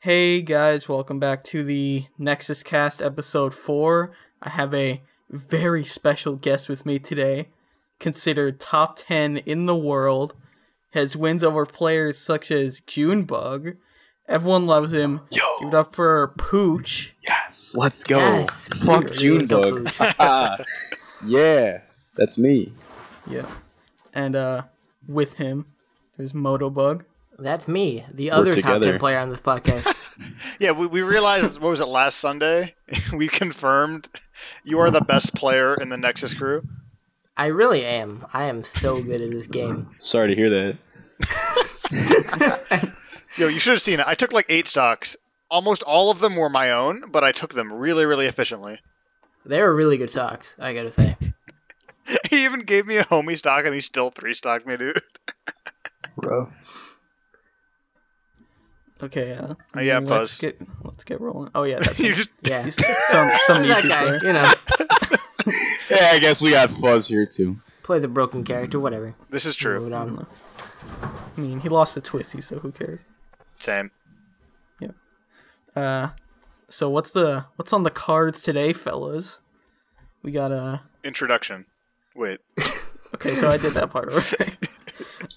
Hey guys, welcome back to the Nexuscast episode 4. I have a very special guest with me today, considered top 10 in the world, has wins over players such as Junebug. Everyone loves him. Yo. Give it up for Pooch. Yes, let's go. Yes, Fuck Junebug. Yeah, that's me. Yeah. And with him, there's Motobug. That's me, the other top 10 player on this podcast. Yeah, we realized, what was it, last Sunday? We confirmed you are the best player in the Nexus crew. I really am. I am so good at this game. Sorry to hear that. Yo, you should have seen it. I took like 8 stocks. Almost all of them were my own, but I took them really, really efficiently. They were really good stocks, I gotta say. He even gave me a homie stock, and he still 3-stocked me, dude. Bro. Okay, yeah, let's Fuzz. get rolling. Oh yeah, that's You him. just Yeah. He's some that YouTube guy, player. you know, Yeah, I guess we got Fuzz here too. plays a broken character, whatever. This is true. Moving on. I mean, he lost to Twisty, so who cares? Same. So what's on the cards today, fellas? We got Introduction. Wait. Okay, so I did that part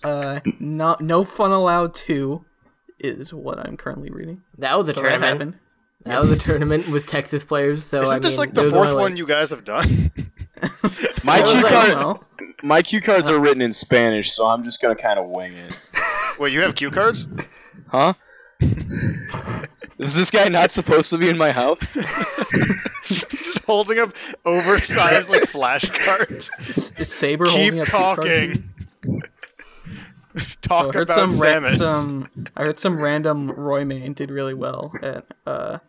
already. No Fun Allowed 2 is what I'm currently reading. That was a So that tournament. happened. That was a tournament with Texas players, so Isn't I mean, this like there the was only, fourth one you guys have done? My It was cue like- I don't card, know. my cue cards are written in Spanish, so I'm just gonna kind of wing it. Wait, you have cue cards? Huh? Is this guy not supposed to be in my house? Just holding up oversized like flashcards. Is Saber Keep holding up cue cards? talking. So Talk I heard about some Samus. I heard some random Roy main did really well at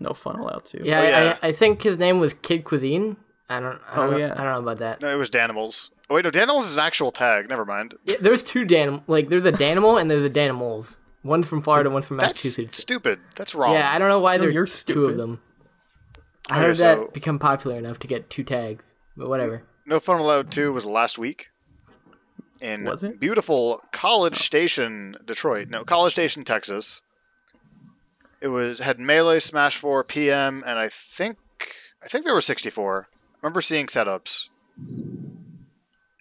No Fun Allowed 2. Yeah, Oh, yeah. I think his name was Kid Cuisine. I don't know, yeah. I don't know about that. No, it was Danimals. Oh wait, no, Danimals is an actual tag. Never mind. Yeah, there's two there's a Danimal and there's a Danimals. One's from Florida, one's from That's Massachusetts. stupid. That's wrong. Yeah, I don't know why No, there's you're two stupid. of them. I Okay, heard so- that become popular enough to get 2 tags, but whatever. No Fun Allowed 2 was last week in Was it? beautiful College Station, Detroit. No, College Station, Texas. It had Melee, Smash 4, PM, and I think there were 64. I remember seeing setups.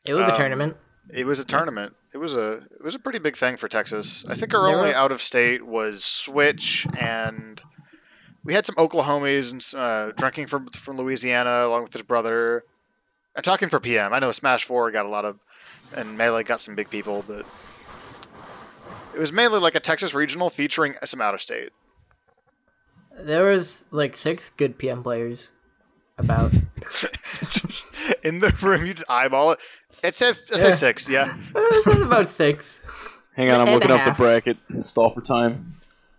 It was a Um, tournament. It was a tournament. It was a pretty big thing for Texas. I think our There only were- out of state was Switch, and we had some Oklahomies and drinking from Louisiana along with his brother. I'm talking for PM. I know Smash 4 got a lot of, and Melee got some big people, but it was mainly like a Texas regional featuring some out of state. There was like 6 good PM players. About. In the room, you just eyeball it. It says 6, yeah. There's about 6. Hang on, I'm And looking a up the half. bracket. Stall for time.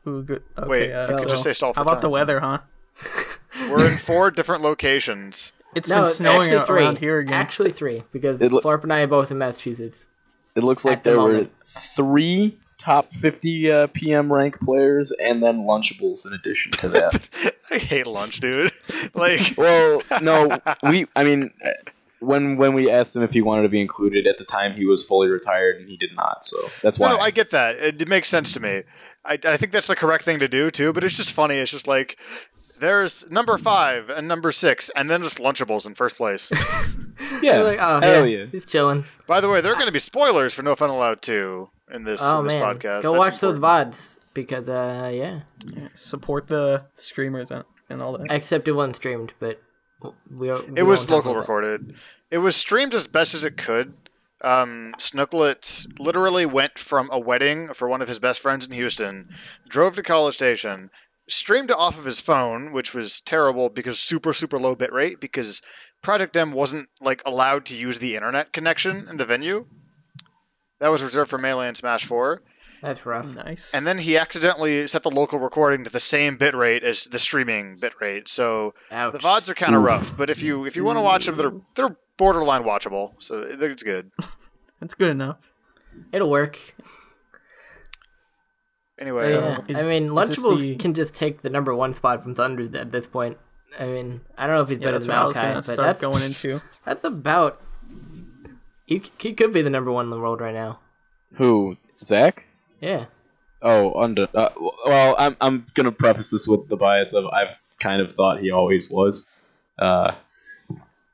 Ooh, good. Okay, Wait, so just say stall for how about time. the weather, huh? We're in 4 different locations. It's No, been snowing actually 3. around here again. Actually 3, because It lo- Flarp and I are both in Massachusetts. It looks like At the there were moment. 3 top 50 PM rank players, and then Lunchables in addition to that. I hate lunch, dude. Like, Well, no, when we asked him if he wanted to be included at the time, he was fully retired and he did not. So that's why. no, I get that. It makes sense to me. I think that's the correct thing to do too. But it's just funny. It's just like there's number 5 and number 6, and then just Lunchables in first place. yeah, They're like, oh, hell yeah, yeah. he's chilling. By the way, there are going to be spoilers for No Fun Allowed 2 in this Oh, in this man. podcast. Go That's watch those important. VODs, because, yeah. Yeah, support the streamers and all that. Except it wasn't streamed, but It was local recorded. It was streamed as best as it could. Snooklet literally went from a wedding for one of his best friends in Houston, drove to College Station, streamed it off of his phone, which was terrible because super low bit rate, because Project M wasn't like allowed to use the internet connection in the venue. That was reserved for Melee and Smash 4. That's rough. Nice. And then he accidentally set the local recording to the same bit rate as the streaming bit rate. So Ouch. the VODs are kind of rough, but if you want to watch them, they're borderline watchable, so it's good. That's good enough. It'll work. Anyway, Yeah. is- I mean, is this Lunchables the- can just take the number 1 spot from Thunders at this point. I mean, I don't know if he's Yeah, better that's than what I was Malachi, gonna but start that's going into. That's about. He could be the number 1 in the world right now. Who? Zach? Yeah. Well, I'm gonna preface this with the bias of I've kind of thought he always was. I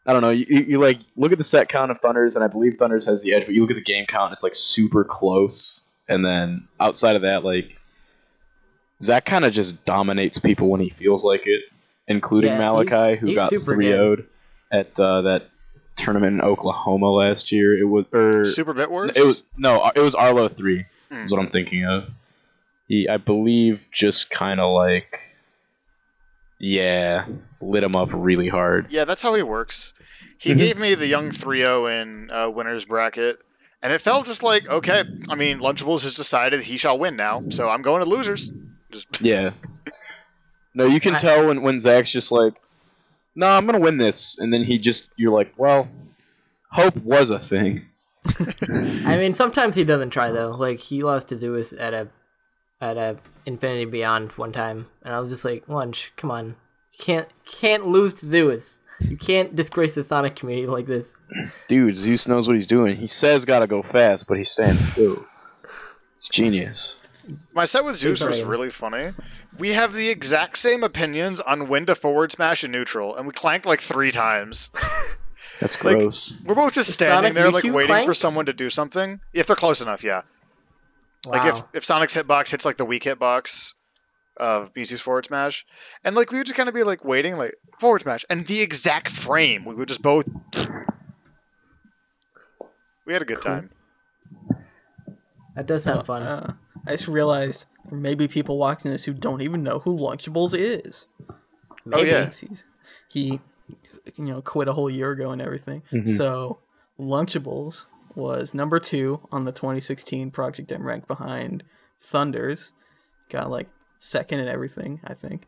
don't know. You like look at the set count of Thunders, and I believe Thunders has the edge. But you look at the game count, it's like super close. And then outside of that, like Zach kind of just dominates people when he feels like it, including Malachi, who got 3-0'd at that tournament in Oklahoma last year. It was Super Bit Wars. It was Arlo 3. Is what I'm thinking of. He, I believe, just kind of like, lit him up really hard. Yeah, that's how he works. He gave me the young 3-0 in winner's bracket, and it felt just like, okay, I mean, Lunchables has decided he shall win now, so I'm going to losers. Yeah. No, you can tell when Zach's just like, no, I'm going to win this, and then you're like, well, hope was a thing. I mean, sometimes he doesn't try though. Like he lost to Zeus at a Infinity Beyond one time, and I was just like, Lunch, come on, you can't lose to Zeus. You can't disgrace the Sonic community like this. Dude, Zeus knows what he's doing. He says gotta go fast, but he stands still. It's genius. My set with Zeus was really funny. We have the exact same opinions on when to forward smash in neutral, and we clanked like 3 times. That's gross. We're both just standing there, like, waiting for someone to do something. If they're close enough, yeah. Wow. Like, if Sonic's hitbox hits, like, the weak hitbox of Mewtwo's forward smash. And, like, we would just kind of be, like, waiting, like, forward smash. And the exact frame, we would just both... We had a good time. That does sound fun. I just realized there may be people watching this who don't even know who Lunchables is. Maybe. Oh, yeah. He quit a whole year ago and everything. So Lunchables was number 2 on the 2016 Project M rank behind Thunders. Got like second and everything, I think,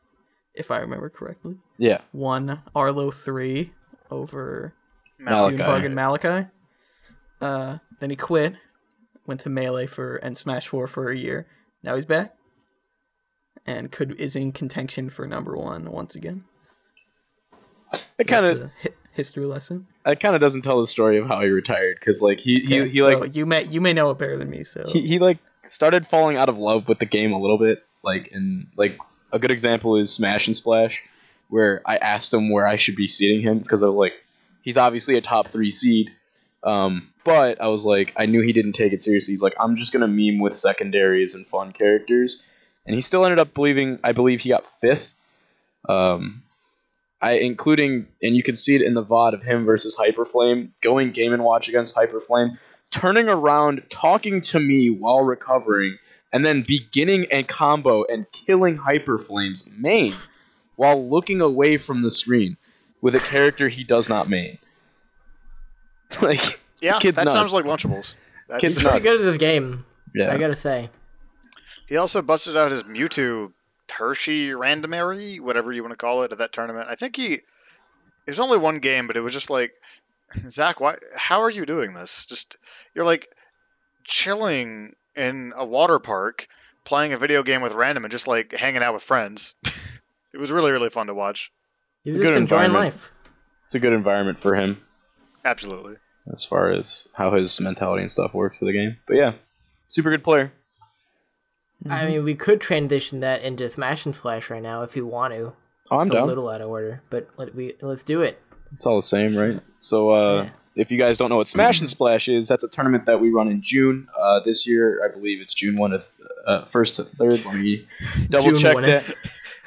if I remember correctly. Yeah. Won Arlo 3 over Malachi. and Malachi. Then he quit, went to Melee and Smash 4 for a year. Now he's back and is in contention for number 1 once again. It kind of history lesson. It kind of doesn't tell the story of how he retired because like he like you may know it better than me. So he like started falling out of love with the game a little bit. Like and like a good example is Smash and Splash, where I asked him where I should be seeding him because I was like, he's obviously a top 3 seed. But I was like, I knew he didn't take it seriously. He's like, I'm just gonna meme with secondaries and fun characters, and he still ended up I believe he got 5th. Including, and you can see it in the VOD of him versus Hyperflame, going Game & Watch against Hyperflame, turning around, talking to me while recovering, and then beginning a combo and killing Hyperflame's main while looking away from the screen with a character he does not main. Like, yeah, kid's that nuts. sounds like Lunchables. Kid's He's nuts. pretty good at this game. Yeah. I gotta say. He also busted out his Mewtwo Hershey randomary, whatever you want to call it, at that tournament. I think it was only one game, but it was just like, Zach, how are you doing this? You're like chilling in a water park, playing a video game with random and just like hanging out with friends. It was really, really fun to watch. He's It's a just good enjoying environment. life. It's a good environment for him Absolutely. as far as how his mentality and stuff works for the game. But yeah, super good player. I mean, we could transition that into Smash and Splash right now if you want to. Oh, I'm It's down. a little out of order, but let's do it. It's all the same, right? So, if you guys don't know what Smash and Splash is, that's a tournament that we run in June. This year, I believe it's June 1st to 3rd. Let me double check that.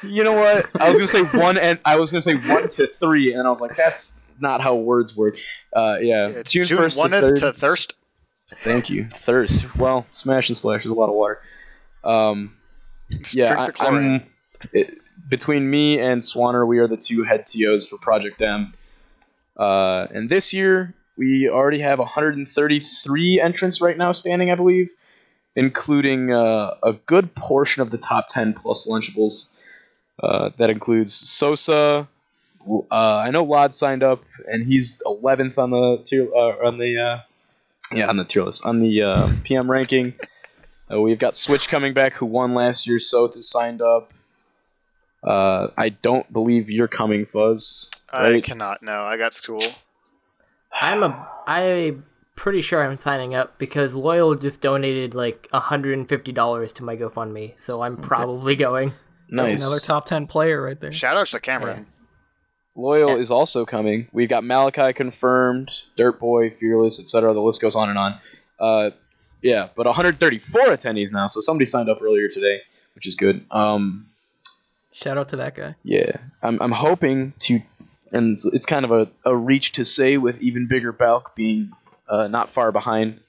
You know what? I was gonna say 1 to 3, and I was like, that's not how words work. Yeah, It's June 1st to 1st 3rd. to Thirst. Thank you. Thirst. Well, Smash and Splash is a lot of water. Drink the chlorine. Between me and Swanner, we are the 2 head TOs for Project M. And this year, we already have 133 entrants right now standing, I believe, including a good portion of the top 10 plus Lunchables. That includes Sosa. I know Lod signed up, and he's 11th on the tier list, on the PM ranking. We've got Switch coming back, who won last year. Soth is signed up. I don't believe you're coming, Fuzz. Right? I cannot. No, I got school. I pretty sure I'm signing up because Loyal just donated like $150 to my GoFundMe, so I'm probably going. Nice. That's another top 10 player right there. Shoutouts to Cameron. Loyal is also coming. We've got Malachi confirmed, Dirt Boy, Fearless, etc. The list goes on and on. Yeah, but 134 attendees now, so somebody signed up earlier today, which is good. Shout out to that guy. Yeah, I'm hoping to, and it's kind of a reach to say with even bigger bulk being not far behind,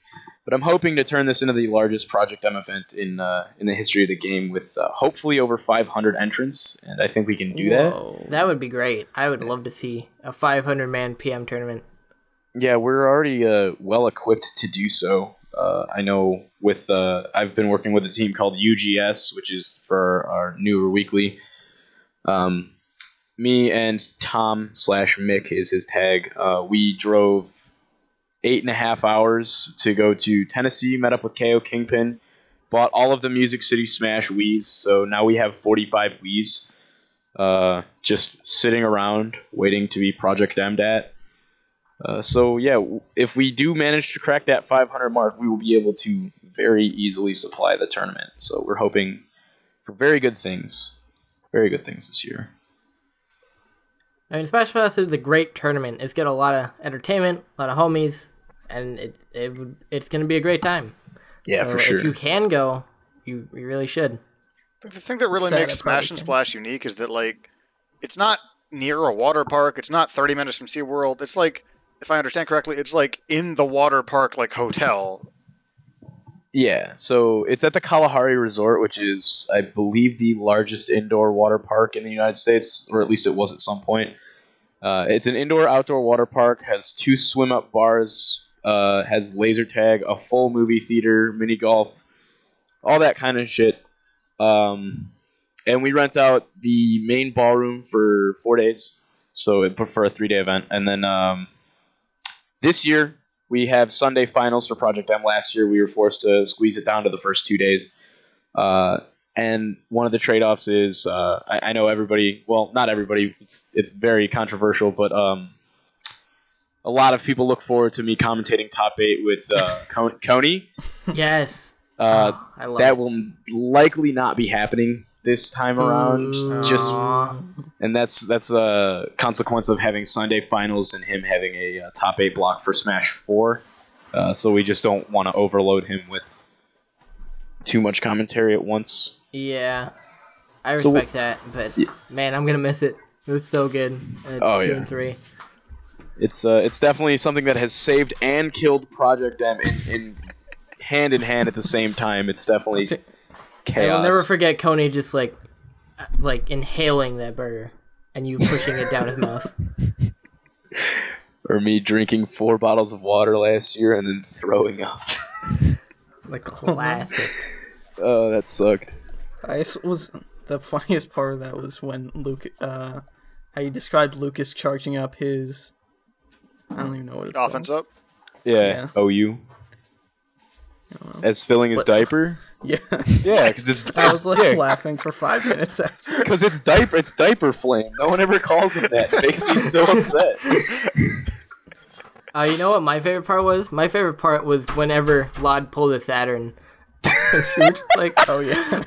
but I'm hoping to turn this into the largest Project M event in the history of the game with hopefully over 500 entrants, and I think we can do that. That would be great. I would love to see a 500-man PM tournament. Yeah, we're already well equipped to do so. I know with I've been working with a team called UGS, which is for our newer weekly. Me and Tom/Mick is his tag. We drove 8.5 hours to go to Tennessee, met up with KO Kingpin, bought all of the Music City Smash Wiis, so now we have 45 Wiis just sitting around waiting to be Project M'd at. So yeah, if we do manage to crack that 500 mark, we will be able to very easily supply the tournament. So we're hoping for very good things this year. I mean, Smash Bros. Is a great tournament. It's got a lot of entertainment, a lot of homies, and it's going to be a great time. Yeah, so for sure. If you can go, you really should. The thing that really makes Smash and Splash unique is that, like, it's not near a water park. It's not 30 minutes from SeaWorld. It's like, if I understand correctly, it's like in the water park, like, hotel. Yeah, so it's at the Kalahari Resort, which is, I believe, the largest indoor water park in the United States, or at least it was at some point. It's an indoor-outdoor water park, has 2 swim-up bars, has laser tag, a full movie theater, mini golf, all that kind of shit. And we rent out the main ballroom for 4 days, so for a 3-day event. And then this year, we have Sunday finals for Project M. Last year, we were forced to squeeze it down to the first 2 days. And one of the trade-offs is, I know everybody, well, not everybody, it's very controversial, but a lot of people look forward to me commentating top 8 with Coney. Yes. I love that. It will likely not be happening this time around. And that's a consequence of having Sunday finals and him having a top 8 block for Smash 4. So we just don't want to overload him with too much commentary at once. Yeah, I respect that, but man, I'm gonna miss it. It was so good. 2 and 3. It's definitely something that has saved and killed Project M in hand at the same time. It's definitely chaos. I'll never forget Coney just like inhaling that burger and you pushing it down his mouth. Or me drinking 4 bottles of water last year and then throwing up. The classic. Oh, that sucked. The funniest part of that was when Luke, how you described Lucas charging up his, I don't even know what it's offense called. up? Yeah, OU. As filling his diaper? Yeah. Yeah, because it's I was laughing for 5 minutes after. Because it's diaper flame. No one ever calls him that. It makes me so upset. You know what my favorite part was? My favorite part was whenever Lod pulled a Saturn. She was like, oh yeah.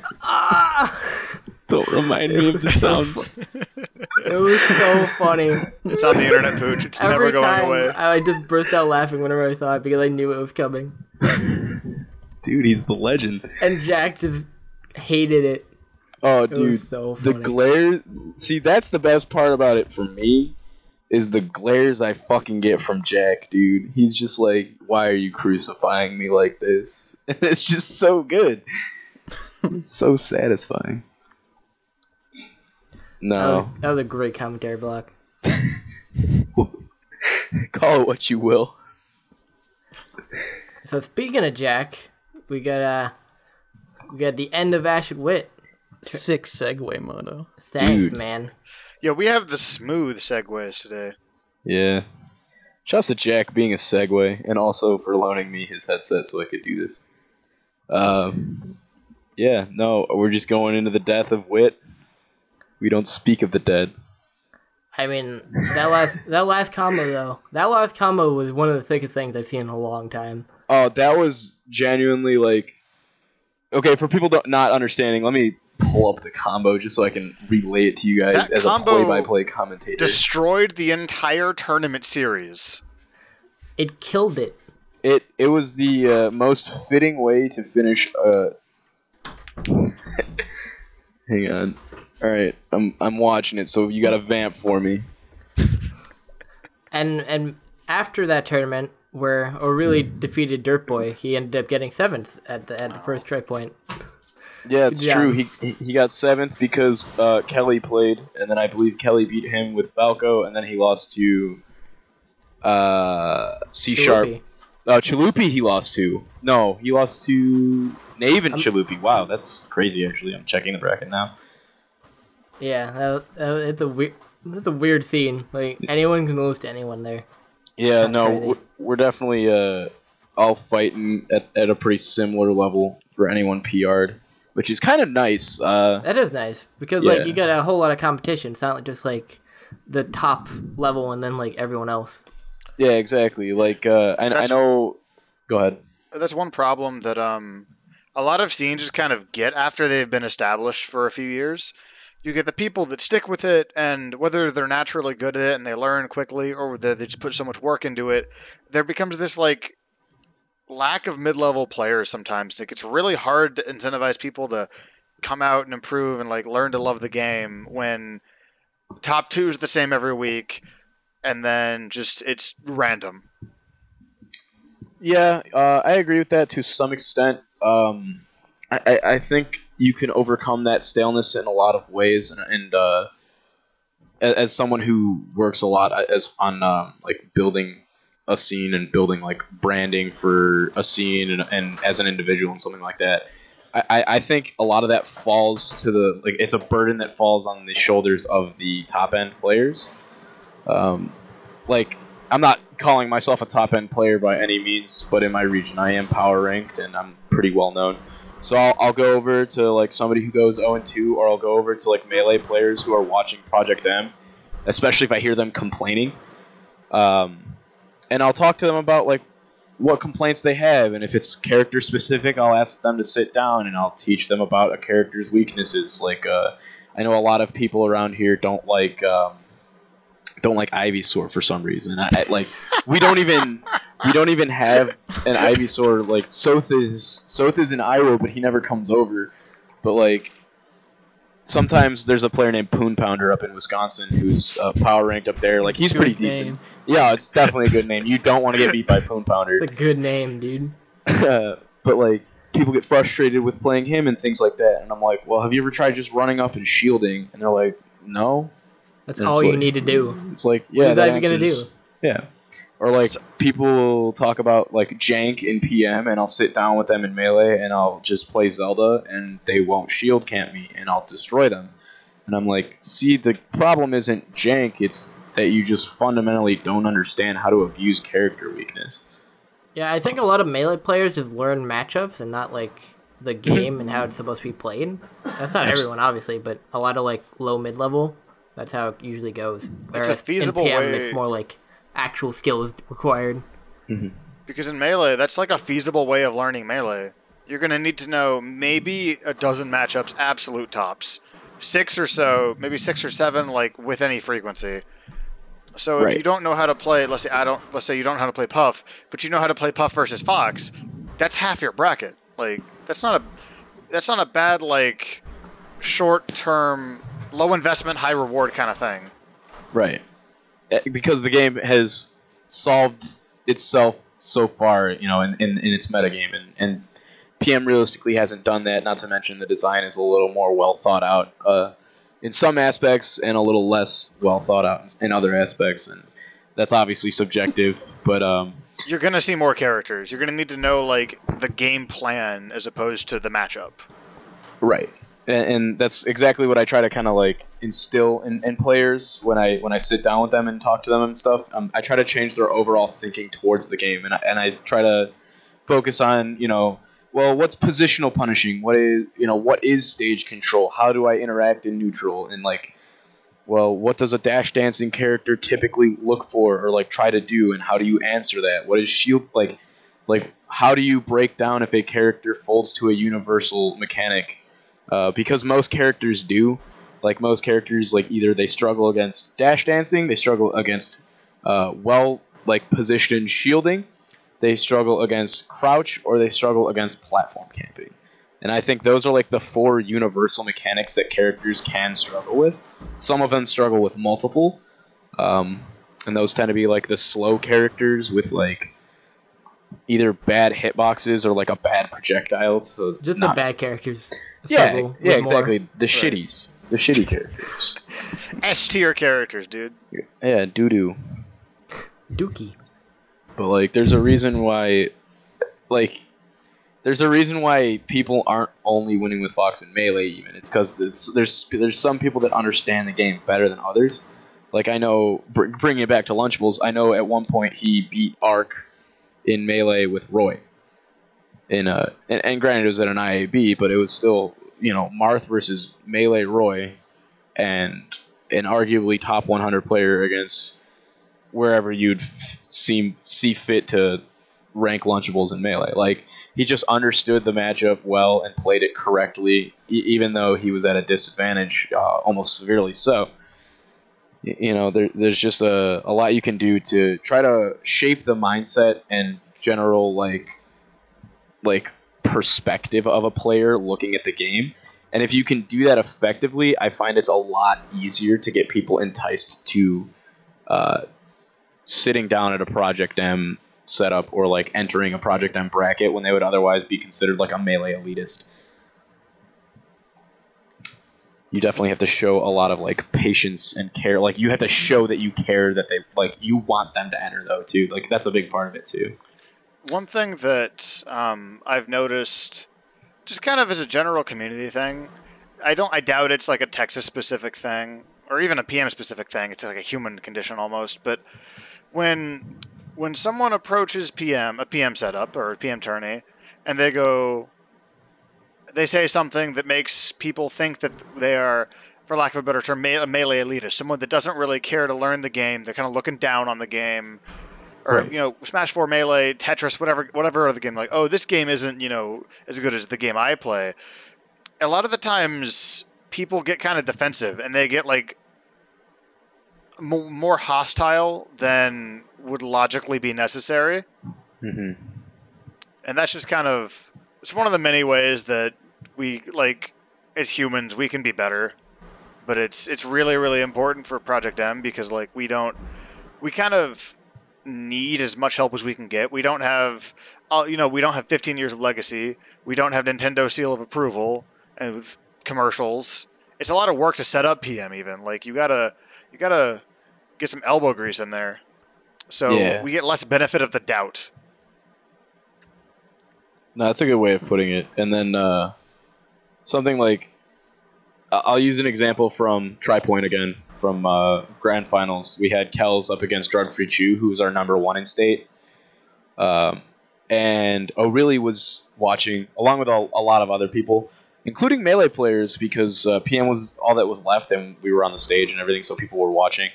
Don't remind me of the sounds. It was so funny. It's on the internet, Pooch. It's never going away. I just burst out laughing whenever I saw it because I knew it was coming. Dude, he's the legend. And Jack just hated it. Oh, dude. It was so funny. The glare. See, that's the best part about it for me. Is the glares I fucking get from Jack, dude. He's just like, why are you crucifying me like this? And it's just so good. It's so satisfying. No. That was a great commentary block. Call it what you will. So speaking of Jack, we got the end of ASH WIT. Sick segue, Moto. Thanks, dude. Man. Yeah, we have the smooth segues today. Yeah. Shouts to Jack being a segue and also for loaning me his headset so I could do this. Yeah, no, we're just going into the death of Wit. We don't speak of the dead. I mean, that last combo though. That last combo was one of the thickest things I've seen in a long time. Oh, that was genuinely like. Okay, for people not understanding, let me pull up the combo just so I can relay it to you guys That as a play-by-play commentator. Destroyed the entire tournament series. It killed it. It was the most fitting way to finish. Hang on. All right, I'm watching it, so you got to vamp for me. And after that tournament, where O'Reilly defeated Dirt Boy, he ended up getting 7th at the first Tripoint. Yeah, it's true. He got 7th because Kelly played, and then I believe Kelly beat him with Falco, and then he lost to C Sharp. Chalupi he lost to. No, he lost to Nave and Chalupi. Wow, that's crazy. Actually, I'm checking the bracket now. Yeah, it's a weird scene. Like anyone can lose to anyone there. Yeah, no, we're definitely all fighting at a pretty similar level for anyone PR'd, which is kind of nice. That is nice because like you got a whole lot of competition. It's not just like the top level and then like everyone else. Yeah, exactly. Like I know. Go ahead. That's one problem that a lot of scenes just kind of get after they've been established for a few years. You get the people that stick with it, and whether they're naturally good at it and they learn quickly, or they just put so much work into it, there becomes this like lack of mid-level players sometimes. Like it's really hard to incentivize people to come out and improve and like learn to love the game when top 2 is the same every week, and then just it's random. Yeah, I agree with that to some extent. I think you can overcome that staleness in a lot of ways, and as someone who works a lot on like building a scene and building like branding for a scene and as an individual and something like that, I think a lot of that falls to it's a burden that falls on the shoulders of the top end players. Like I'm not calling myself a top end player by any means, but in my region I am power ranked and I'm pretty well known. So I'll go over to like somebody who goes 0-2, or I'll go over to like Melee players who are watching Project M, especially if I hear them complaining. And I'll talk to them about like what complaints they have, and if it's character specific, I'll ask them to sit down and I'll teach them about a character's weaknesses. Like I know a lot of people around here don't like Ivysaur for some reason. I like we don't even have an Ivysaur. Like Soth is an Iroh, but he never comes over. But like sometimes there's a player named Poon Pounder up in Wisconsin who's power ranked up there. Like he's pretty decent. Yeah, it's definitely a good name. You don't want to get beat by Poon Pounder. It's a good name, dude. But like people get frustrated with playing him and things like that, and I'm like, well, have you ever tried just running up and shielding? And they're like, no. That's all you need to do. It's like, yeah, what is that even gonna do? Yeah. Or like people talk about like jank in PM, and I'll sit down with them in Melee and I'll just play Zelda and they won't shield camp me and I'll destroy them. And I'm like, see, the problem isn't jank, it's that you just fundamentally don't understand how to abuse character weakness. Yeah, I think a lot of Melee players just learn matchups and not like the game and how it's supposed to be played. That's not everyone, obviously, but a lot of like low mid-level, that's how it usually goes. Whereas it's a feasible in PM, way. it's more like actual skill is required. Mm-hmm. Because in Melee, that's like a feasible way of learning Melee. You're going to need to know maybe a dozen matchups, absolute tops. 6 or so, maybe 6 or 7, like with any frequency. So if you don't know how to play, let's say you don't know how to play Puff, but you know how to play Puff versus Fox, that's half your bracket. Like that's not a bad like short-term, low investment, high reward kind of thing. Right. Because the game has solved itself so far, you know, in its metagame, and PM realistically hasn't done that. Not to mention the design is a little more well thought out in some aspects, and a little less well thought out in other aspects, and that's obviously subjective. But you're gonna see more characters. You're gonna need to know like the game plan as opposed to the matchup. Right. And that's exactly what I try to kind of like instill in players when I sit down with them and talk to them and stuff. I try to change their overall thinking towards the game, and I try to focus on, you know, well, what's positional punishing? What is stage control? How do I interact in neutral? And like well, what does a dash dancing character typically look for or like try to do, and how do you answer that? What is shield like? Like, how do you break down if a character folds to a universal mechanic? Because most characters do. Like, most characters, like, either they struggle against dash dancing, they struggle against positioned shielding, they struggle against crouch, or they struggle against platform camping. And I think those are, like, the 4 universal mechanics that characters can struggle with. Some of them struggle with multiple, and those tend to be, like, the slow characters with, like, either bad hitboxes or like a bad projectile to just the bad characters. Yeah, exactly. The shitty characters. S tier characters, dude. Yeah, doo-doo. Dookie. But like, there's a reason why people aren't only winning with Fox and Melee. Even it's because there's some people that understand the game better than others. Like, I know, bringing it back to Lunchables, I know at one point he beat Ark in Melee with Roy. And granted, it was at an IAB, but it was still, Marth versus Melee Roy, and an arguably top 100 player against wherever you'd see fit to rank Lunchables in Melee. Like, he just understood the matchup well and played it correctly, even though he was at a disadvantage, almost severely so. There's just a lot you can do to try to shape the mindset and general like perspective of a player looking at the game. And if you can do that effectively, I find it's a lot easier to get people enticed to sitting down at a Project M setup or like entering a Project M bracket when they would otherwise be considered like a Melee elitist. You definitely have to show a lot of like patience and care. Like, you have to show that you care, that they like you want them to enter though too. Like, that's a big part of it too. One thing that I've noticed, just kind of as a general community thing, I doubt it's like a Texas specific thing or even a PM specific thing. It's like a human condition almost. But when someone approaches a PM setup or a PM tourney, and they say something that makes people think that they are, for lack of a better term, a Melee elitist, someone that doesn't really care to learn the game. They're kind of looking down on the game, or right. Smash 4, Melee, Tetris, whatever other game. Like, oh, this game isn't as good as the game I play. A lot of the times, people get kind of defensive, and they get like more hostile than would logically be necessary. Mm-hmm. And that's just kind of, it's one of the many ways that we, like, as humans, we can be better. But it's really, really important for Project M because, like, we kind of need as much help as we can get. We don't have, we don't have 15 years of legacy. We don't have Nintendo seal of approval and with commercials. It's a lot of work to set up PM even. Like, you gotta get some elbow grease in there. So we get less benefit of the doubt. No, that's a good way of putting it. And then something like, I'll use an example from Tripoint again, from Grand Finals. We had Kells up against Drug Free Chew, who was our number 1 in state. And O'Reilly was watching, along with a lot of other people, including Melee players, because PM was all that was left, and we were on the stage and everything, so people were watching.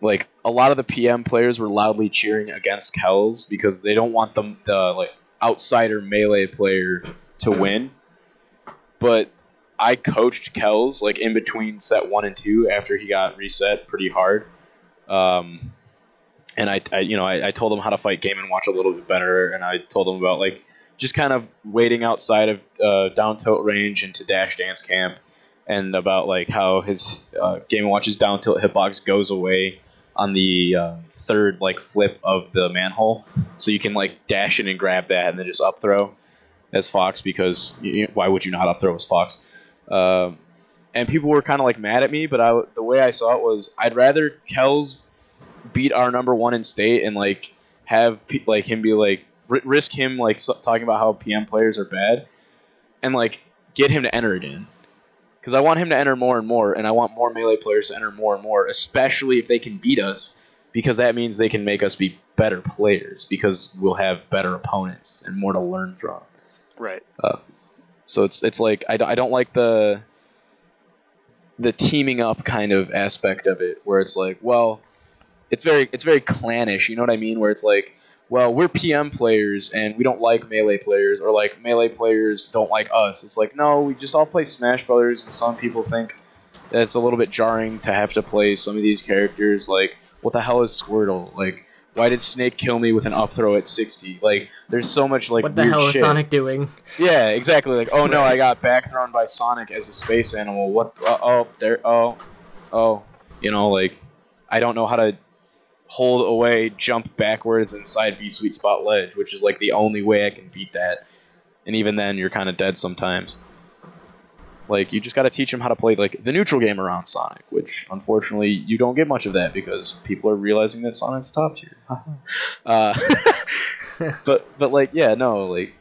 Like, a lot of the PM players were loudly cheering against Kells because they don't want the outsider Melee player to win. But I coached Kells in between set 1 and 2 after he got reset pretty hard. And I told him how to fight Game & Watch a little bit better, and I told him about just kind of waiting outside of down tilt range into dash dance camp, and about how his Game & Watch's down tilt hitbox goes away on the third flip of the manhole, so you can dash in and grab that and then just up throw as Fox, because why would you not up throw as Fox? And people were kind of mad at me, but the way I saw it was I'd rather Kells beat our number 1 in state and have him be risk him talking about how PM players are bad, and get him to enter again. Because I want him to enter more and more, and I want more Melee players to enter more and more, especially if they can beat us, because that means they can make us be better players, because we'll have better opponents and more to learn from. Right. So it's I don't like the the teaming up kind of aspect of it, where it's like, well, it's very clannish. You know what I mean? Where it's like, well, we're PM players and we don't like melee players, or like melee players don't like us. It's like, no, we just all play Smash Brothers, and some people think that it's a little bit jarring to have to play some of these characters. Like, what the hell is Squirtle? Like, why did Snake kill me with an up throw at 60? Like, there's so much like what the weird hell shit. is Sonic doing? Yeah, exactly. Like, oh no, I got back thrown by Sonic as a space animal. What? You know, like, I don't know how to hold away, jump backwards, and side B sweet spot ledge, which is like the only way I can beat that. And even then, you're kind of dead sometimes. Like, you just got to teach them how to play like the neutral game around Sonic, which unfortunately you don't get much of that because people are realizing that Sonic's top tier. But like, yeah, no, like,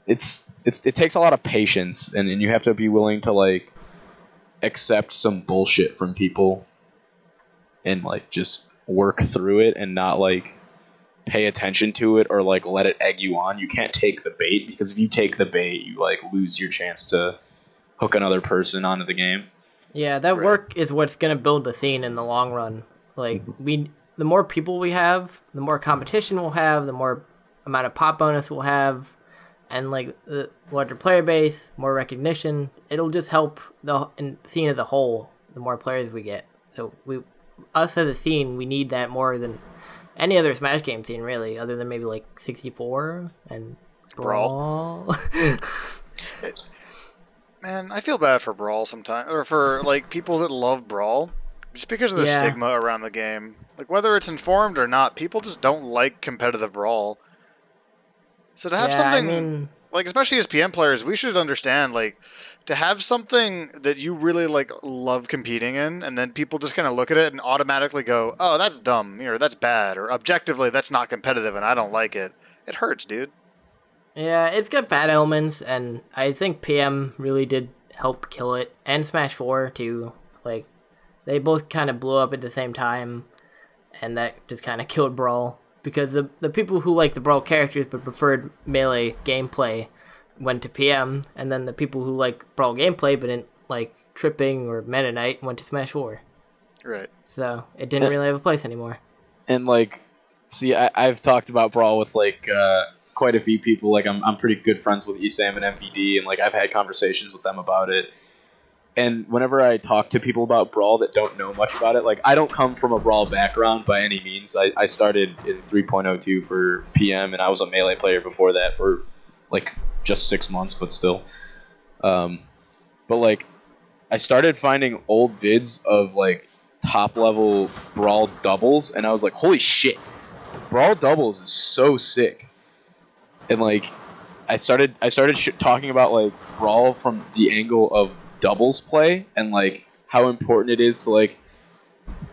it takes a lot of patience, and you have to be willing to like accept some bullshit from people and like just work through it and not like pay attention to it or like let it egg you on. You can't take the bait, because if you take the bait, you like lose your chance to hook another person onto the game. Yeah, that work is what's gonna build the scene in the long run. Like, the more people we have, the more competition we'll have, the more amount of pop bonus we'll have, and like the larger player base, more recognition. It'll just help the scene as a whole. The more players we get, so us as a scene, we need that more than any other Smash game scene, really, other than maybe like 64 and Brawl. Man, I feel bad for Brawl sometimes, or for like people that love Brawl, just because of the stigma around the game. Like, whether it's informed or not, people just don't like competitive Brawl. So to have something, like, especially as PM players, we should understand, like, to have something that you really like love competing in, and then people just kind of look at it and automatically go, "Oh, that's dumb," or "That's bad," or "Objectively, that's not competitive, and I don't like it." It hurts, dude. Yeah, it's got bad elements, and I think PM really did help kill it, and Smash 4 too. Like, they both kind of blew up at the same time, and that just kind of killed Brawl, because the people who like the Brawl characters but preferred melee gameplay went to PM, and then the people who like Brawl gameplay but didn't like tripping or Meta Knight went to Smash 4. Right. So it didn't really have a place anymore. And like, see, I've talked about Brawl with like quite a few people. Like, I'm pretty good friends with ESAM and MVD, and like I've had conversations with them about it. And whenever I talk to people about Brawl that don't know much about it, like, I don't come from a Brawl background by any means. I started in 3.02 for PM, and I was a Melee player before that for like just 6 months, but still. But like, I started finding old vids of like top level Brawl doubles, and I was like, holy shit, Brawl doubles is so sick. And like, I started talking about like Brawl from the angle of doubles play, and like how important it is to like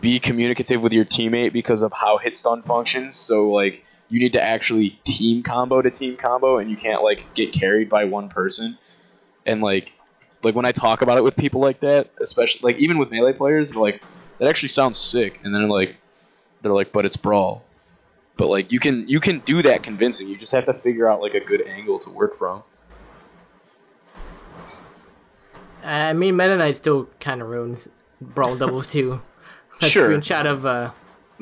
be communicative with your teammate because of how hit stun functions. So like, you need to actually team combo to team combo, and you can't like get carried by one person. And like when I talk about it with people like that, especially like even with melee players, they're like, that actually sounds sick. And then they're like, but it's Brawl. But like, you can do that convincing. You just have to figure out like a good angle to work from. I mean, Meta Knight still kind of ruins Brawl doubles too. That Sure. screenshot of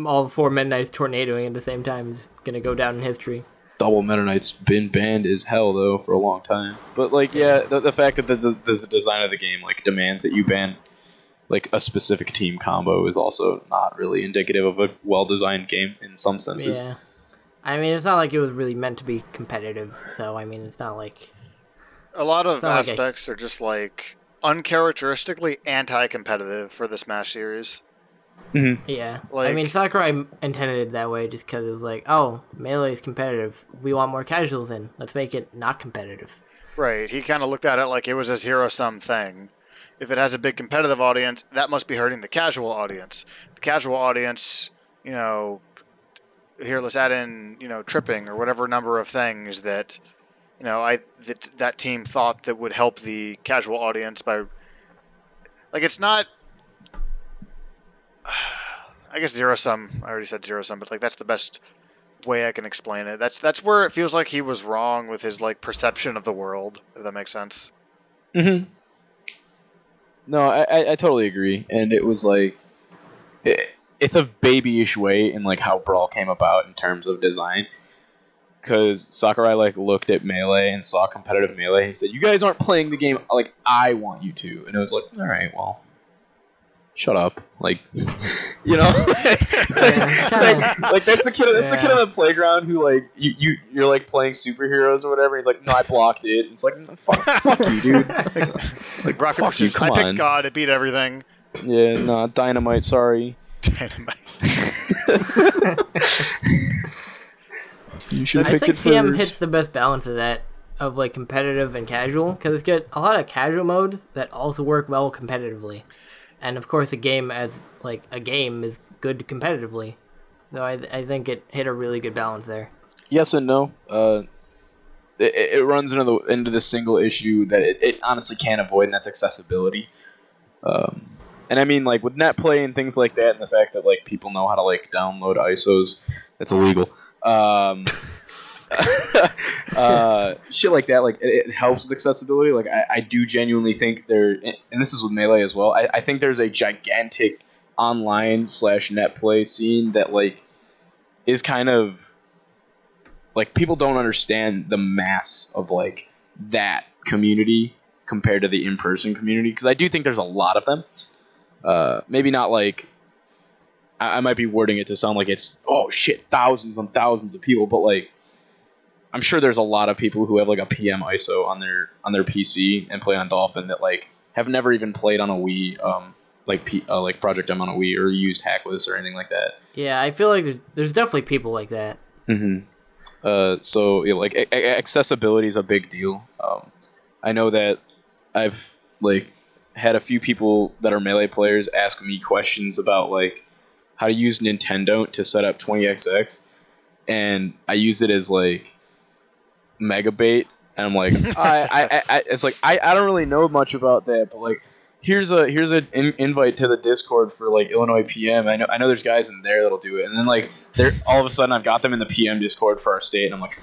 all 4 Meta Knights tornadoing at the same time is gonna go down in history. Double Meta Knight's been banned as hell though for a long time. But like, yeah, the fact that the design of the game like demands that you ban like a specific team combo is also not really indicative of a well-designed game in some senses. Yeah, I mean, it's not like it was really meant to be competitive. So I mean, it's not like a lot of aspects are just like uncharacteristically anti-competitive for the Smash series. Mm-hmm. Yeah, Like, I mean, Sakurai intended it that way just because it was like, oh, melee is competitive. We want more casuals in. Let's make it not competitive. right. He kind of looked at it like it was a zero-sum thing. If it has a big competitive audience, that must be hurting the casual audience. The casual audience, you know, here, let's add in, you know, tripping or whatever number of things that, you know, that team thought that would help the casual audience by, like, it's not, I guess zero sum. I already said zero sum, but like that's the best way I can explain it. That's where it feels like he was wrong with his like perception of the world, if that makes sense. Mm-hmm. No, I totally agree, and it was like it's a babyish way in like how Brawl came about in terms of design. Because Sakurai like looked at Melee and saw competitive Melee. He said, "You guys aren't playing the game like I want you to," and it was like, "All right, well, shut up." Like, you know, like that's the kid. That's the kid on the playground who like you're like playing superheroes or whatever. He's like, "No, I blocked it." It's like, fuck you, dude. Like Rocket Paper Scissors. I picked God. It beat everything. Yeah, no, Dynamite. Sorry. Dynamite. You should have I picked think it PM first. hits the best balance of that, of like competitive and casual, because it's got a lot of casual modes that also work well competitively, and of course a game as like a game is good competitively. So I think it hit a really good balance there. Yes and no. It runs into the single issue that it honestly can't avoid, and that's accessibility. And I mean, like with net play and things like that, and the fact that like people know how to like download ISOs, that's illegal. Shit like that, like it helps with accessibility. Like I do genuinely think there, and this is with Melee as well. I think there's a gigantic online / net play scene that like is kind of like people don't understand the mass of like that community compared to the in-person community, because I do think there's a lot of them. Maybe not like I might be wording it to sound like it's oh shit thousands and thousands of people, but like I'm sure there's a lot of people who have like a PM ISO on their PC and play on Dolphin that like have never even played on a Wii, like Project M on a Wii or used Hackless or anything like that. Yeah, I feel like there's definitely people like that. Mm-hmm. So yeah, like accessibility is a big deal. I know that I've like had a few people that are Melee players ask me questions about like how to use Nintendo to set up 20XX, and I use it as like mega bait, and I'm like, it's like I don't really know much about that, but like here's an invite to the Discord for like Illinois PM. I know there's guys in there that'll do it, and then like all of a sudden I've got them in the PM Discord for our state, and I'm like,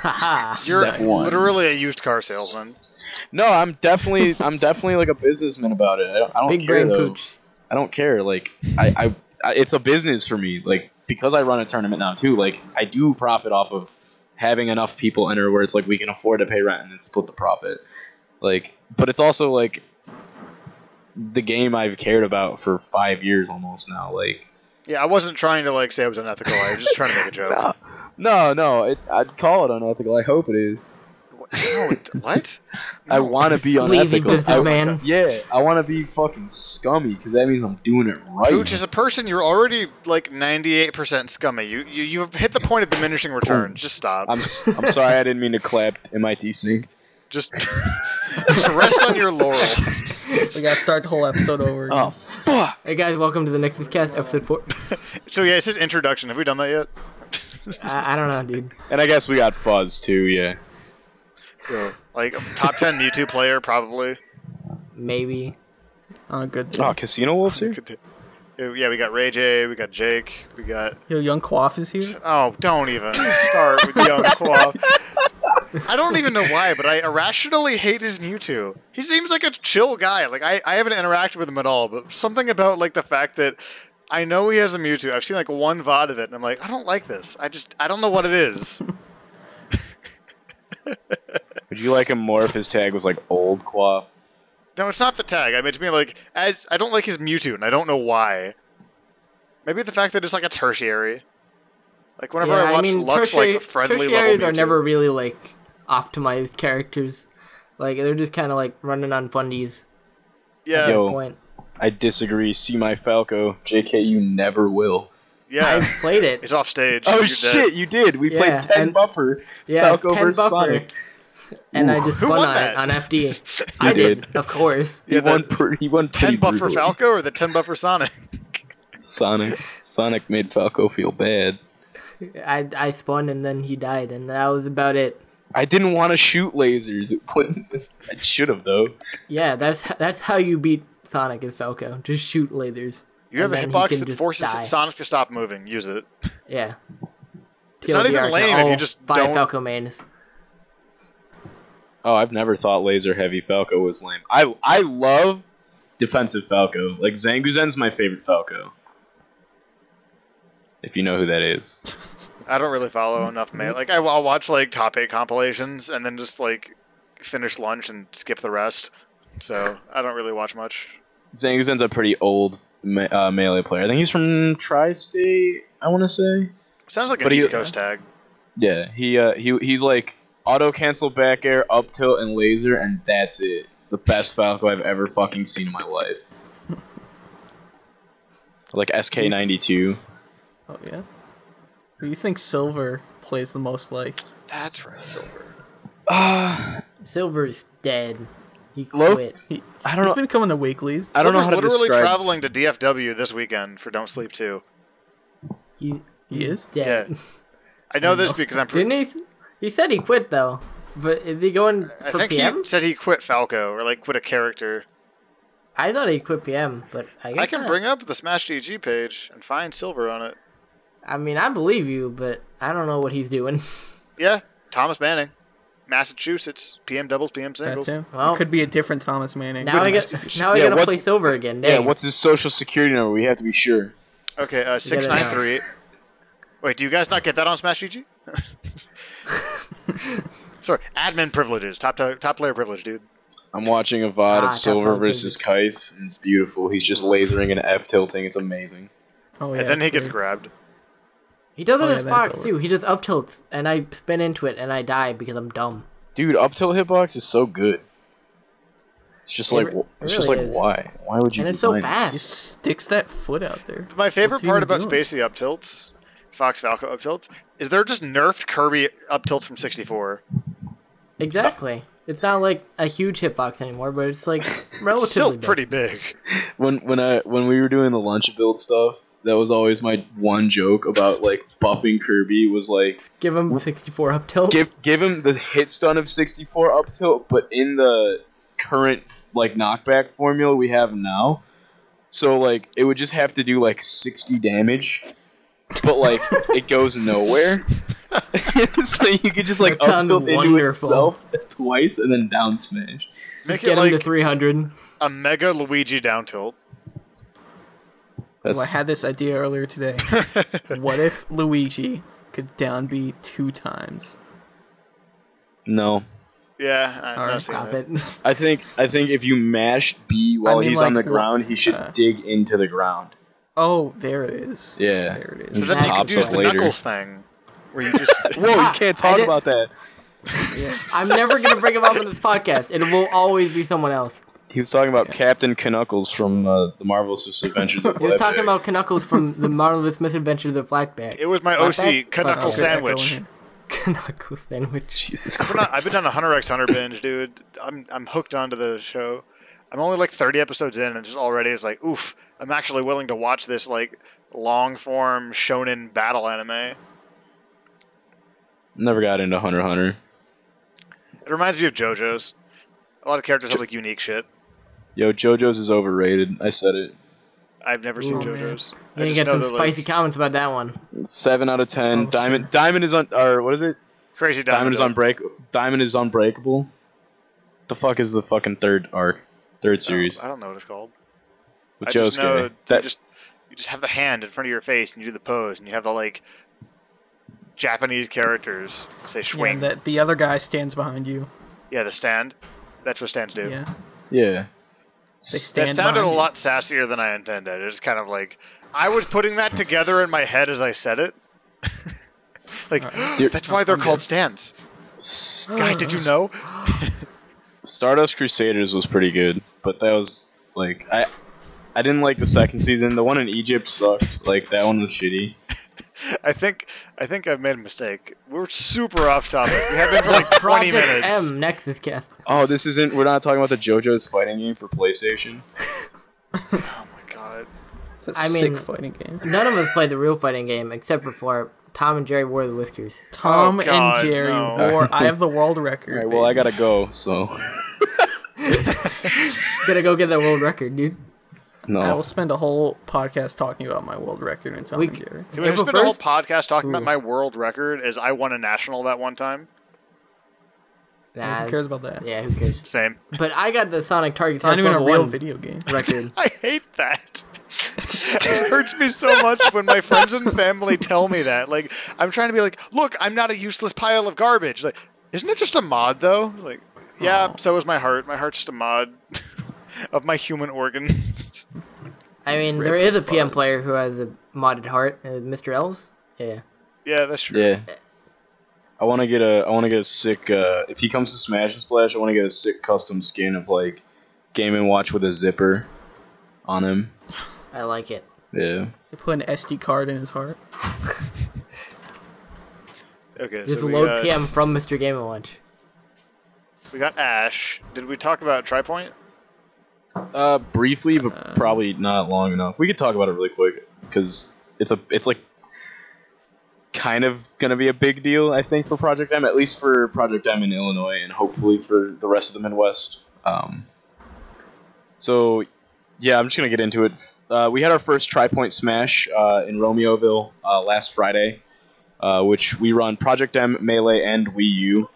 You're step one. literally a used car salesman. No, I'm definitely like a businessman about it. I don't Big care brain though. Pooch. I don't care. Like I it's a business for me. Like because I run a tournament now too. Like I do profit off of having enough people enter where it's like we can afford to pay rent and then split the profit. Like, but it's also like the game I've cared about for 5 years almost now. Like, yeah, I wasn't trying to like say it was unethical. I was just trying to make a joke. No. I'd call it unethical. I hope it is. No, what? No. I want to be Sleazy unethical. businessman. I want to be fucking scummy because that means I'm doing it right. Pooch, as a person, you're already like 98% scummy. You have hit the point of diminishing returns. Just stop. I'm sorry, I didn't mean to clap. MIT synced. Just rest on your laurels. We gotta start the whole episode over again. Oh fuck! Hey guys, welcome to the Nexuscast episode 4. So yeah, it's his introduction. Have we done that yet? I don't know, dude. And I guess we got Fuzz too. Yeah. So, like top 10 Mewtwo player probably. Maybe. On a good day. Oh, Casino Wolves here. Yeah, we got Ray J, we got Jake, we got. Yo, Young Quaff is here. Oh, don't even start with Young Quaff. I don't even know why, but I irrationally hate his Mewtwo. He seems like a chill guy. Like I haven't interacted with him at all, but something about like the fact that I know he has a Mewtwo. I've seen like one VOD of it, and I'm like, I don't like this. I don't know what it is. Would you like him more if his tag was like old Quaff? No, it's not the tag. I mean, to me, like, I don't like his Mewtwo, and I don't know why. Maybe the fact that it's like a tertiary. Like, whenever I watch Lux, like, friendly level tertiaries Mewtwo. are never really, like, optimized characters. Like, they're just kind of, like, running on fundies. Yeah. Yo, Point. I disagree. See my Falco. JK, you never will. Yeah. I played it. It's off stage. Oh You're shit, dead. you did. We played 10 buffer. Yeah, Falco 10 versus buffer. Sonic. And Ooh. I just Who spun won on that? it on FD. You I did, did. of course. He Yeah, won. He won 10 pretty buffer brutally. Falco or the 10 buffer Sonic? Sonic made Falco feel bad. I spun and then he died, and that was about it. I didn't want to shoot lasers. It wouldn't. I should have though. Yeah, that's how you beat Sonic and Falco. Just shoot lasers. You have a and then hitbox he can that just forces die. Sonic to stop moving. Use it. Yeah. It's not even TLDR to lame if you all just 5 don't- Falco mains. Oh, I've never thought laser heavy Falco was lame. I love defensive Falco. Like, Zanguzen's my favorite Falco. If you know who that is. I don't really follow enough Melee. Like, I'll watch, like, top 8 compilations and then just, like, finish lunch and skip the rest. So, I don't really watch much. Zanguzen's a pretty old Melee player. I think he's from Tri-State, I want to say. Sounds like an East Coast tag. Yeah, he's like auto cancel back air, up tilt, and laser, and that's it. The best Falco I've ever fucking seen in my life. Like SK92. Oh yeah. Who do you think Silver plays the most like? That's right, Silver. Silver's dead. He Low- quit. I don't know. He's been coming to weeklies. I don't know how to Silver's literally describe. traveling to DFW this weekend for Don't Sleep 2. He is? Dead. Yeah. I know this because I'm Didn't he? He said he quit though. But is he going I for think PM? he said he quit Falco, or like quit a character. I thought he quit PM, but I guess I can not. bring up the Smash GG page and find Silver on it. I mean, I believe you, but I don't know what he's doing. Yeah, Thomas Manning. Massachusetts. PM doubles, PM singles. That's him. Well, It could be a different Thomas Manning. Now I gotta what- play Silver again. Yeah, Dang. what's his social security number? We have to be sure. Okay, 693. Wait, do you guys not get that on Smash GG? Sorry, admin privileges. Top player privilege, dude. I'm watching a VOD Ah, of Silver top versus Kais, and it's beautiful. He's just lasering and F tilting. It's amazing. Oh yeah. And then he it's gets weird. grabbed. He does it Oh, yeah, as that's Fox over. too. He just up tilts, and I spin into it, and I die because I'm dumb. Dude, up tilt hitbox is so good. It's just like, really is. why? Why would you? And it's so design He fast. just sticks that foot out there. My favorite What's he part even about doing? Spacey up tilts, Fox Falco up tilts, is they're just nerfed Kirby up tilts from 64. Exactly. It's not like a huge hitbox anymore, but it's like relatively Still big. pretty big. When we were doing the lunch build stuff, that was always my one joke about like buffing Kirby was like Give him 64 up tilt. give him the hit stun of 64 up tilt, but in the current like knockback formula we have now, so like it would just have to do like 60 damage, but like it goes nowhere. So you could just like That up sounds tilt into wonderful. itself twice and then down smash. Make Get it him to like 300. a Mega Luigi down tilt. Oh, I That's had this idea earlier today. What if Luigi could down B 2 times? no. Yeah, I've Alright, not seen Stop it. it. I think if you mash B while mean, he's on like, the ground, he should dig into the ground. Oh, there it is. Yeah. There it So is. then you could Pops use up the later. Knuckles thing, where you just Whoa, you can't talk about that. I'm never going to bring him up in this podcast. It will always be someone else. He was talking about Captain Knuckles from the Marvelous Adventures of He was Flarp. talking about Knuckles from the Marvelous Misadventures of Flackback. it was my Flatback? OC Knuckle Okay, sandwich. Knuckles sandwich. Jesus I've Christ. been on a Hunter x Hunter binge, dude. I'm hooked onto the show. I'm only like 30 episodes in, and just already it's like, oof. I'm actually willing to watch this like long form shonen battle anime. Never got into Hunter x Hunter. It reminds me of JoJo's. A lot of characters have like unique shit. Yo, JoJo's is overrated. I said it. I've never seen Ooh, man. JoJo's. You're I going to just get know some that, spicy comments about that one. 7 out of 10. Oh, Diamond is on, or what is it? Crazy Diamond is Diamond. Diamond is unbreakable. The fuck is the fucking third arc, third series I don't know what it's called. with I just know Josuke? you just have the hand in front of your face and you do the pose and you have the like Japanese characters say Yeah, swing. and that the other guy stands behind you. Yeah, the stand. That's what stands do. Yeah. Yeah. They stand That sounded a behind you. lot sassier than I intended. It was kind of like I was putting that together in my head as I said it. Like Dude, that's why they're I'm called good. stands. Guy, did you know? Stardust Crusaders was pretty good, but that was like I didn't like the second season. The one in Egypt sucked. Like that one was shitty. I think I've made a mistake. We're super off topic. We have been for like 20 Project minutes. M Nexuscast. Oh, this isn't. We're not talking about the JoJo's fighting game for PlayStation. Oh my god. It's a I sick mean- fighting game. None of us played the real fighting game except for Flarp. Tom and Jerry wore the whiskers. Tom Oh, God, and Jerry no. wore. I have the world record. All right, well, I baby. gotta go. So Gotta go get that world record, dude. I will no. spend a whole podcast talking about my world record in Tom We- and Jerry. Can we just April spend a whole 1st? podcast talking about Ooh. my world record as I won a national that one time? Nah, Who cares about that? Yeah, who cares? Same. But I got the Sonic Target It's not Test even a level real 1 video game. record. I hate that. It hurts me so much when my friends and family tell me that. Like, I'm trying to be like, look, I'm not a useless pile of garbage. Like, isn't it just a mod, though? Like, yeah, so is my heart. My heart's just a mod of my human organs. I mean, Rip there is a Fuzz. PM player who has a modded heart, Mr. Elves. Yeah. Yeah, that's true. Yeah. I want to get a sick. If he comes to Smash and Splash, I want to get a sick custom skin of like Game & Watch with a zipper on him. I like it. Yeah. They put an SD card in his heart. Okay, Just so we load got, PM from Mr. Game & Watch. we got Ash. Did we talk about Tripoint? Briefly, but probably not long enough. We could talk about it really quick because it's like kind of gonna be a big deal, I think, for Project M, at least for Project M in Illinois, and hopefully for the rest of the Midwest. So yeah, I'm just gonna get into it. We had our first Tripoint Smash in Romeoville last Friday, which we run Project M, Melee, and Wii U.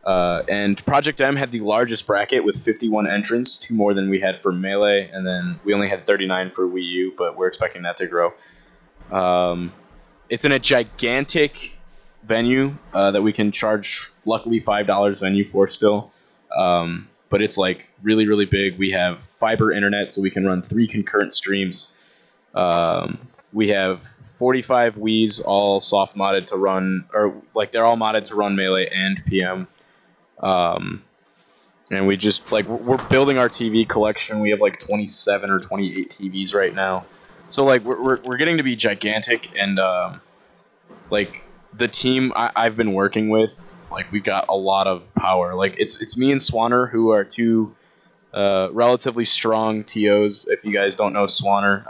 And Project M had the largest bracket with 51 entrants, 2 more than we had for Melee, and then we only had 39 for Wii U, but we're expecting that to grow. It's in a gigantic venue that we can charge, luckily, $5 venue for still. But it's like really, really big. We have fiber internet, so we can run 3 concurrent streams. We have 45 Wiis, all soft modded to run, or like they're all modded to run Melee and PM. And we just like we're building our TV collection. We have like 27 or 28 TVs right now. So like we're getting to be gigantic, and like the team I've been working with, like we got a lot of power. Like it's me and Swanner who are 2 relatively strong TOs. If you guys don't know Swanner,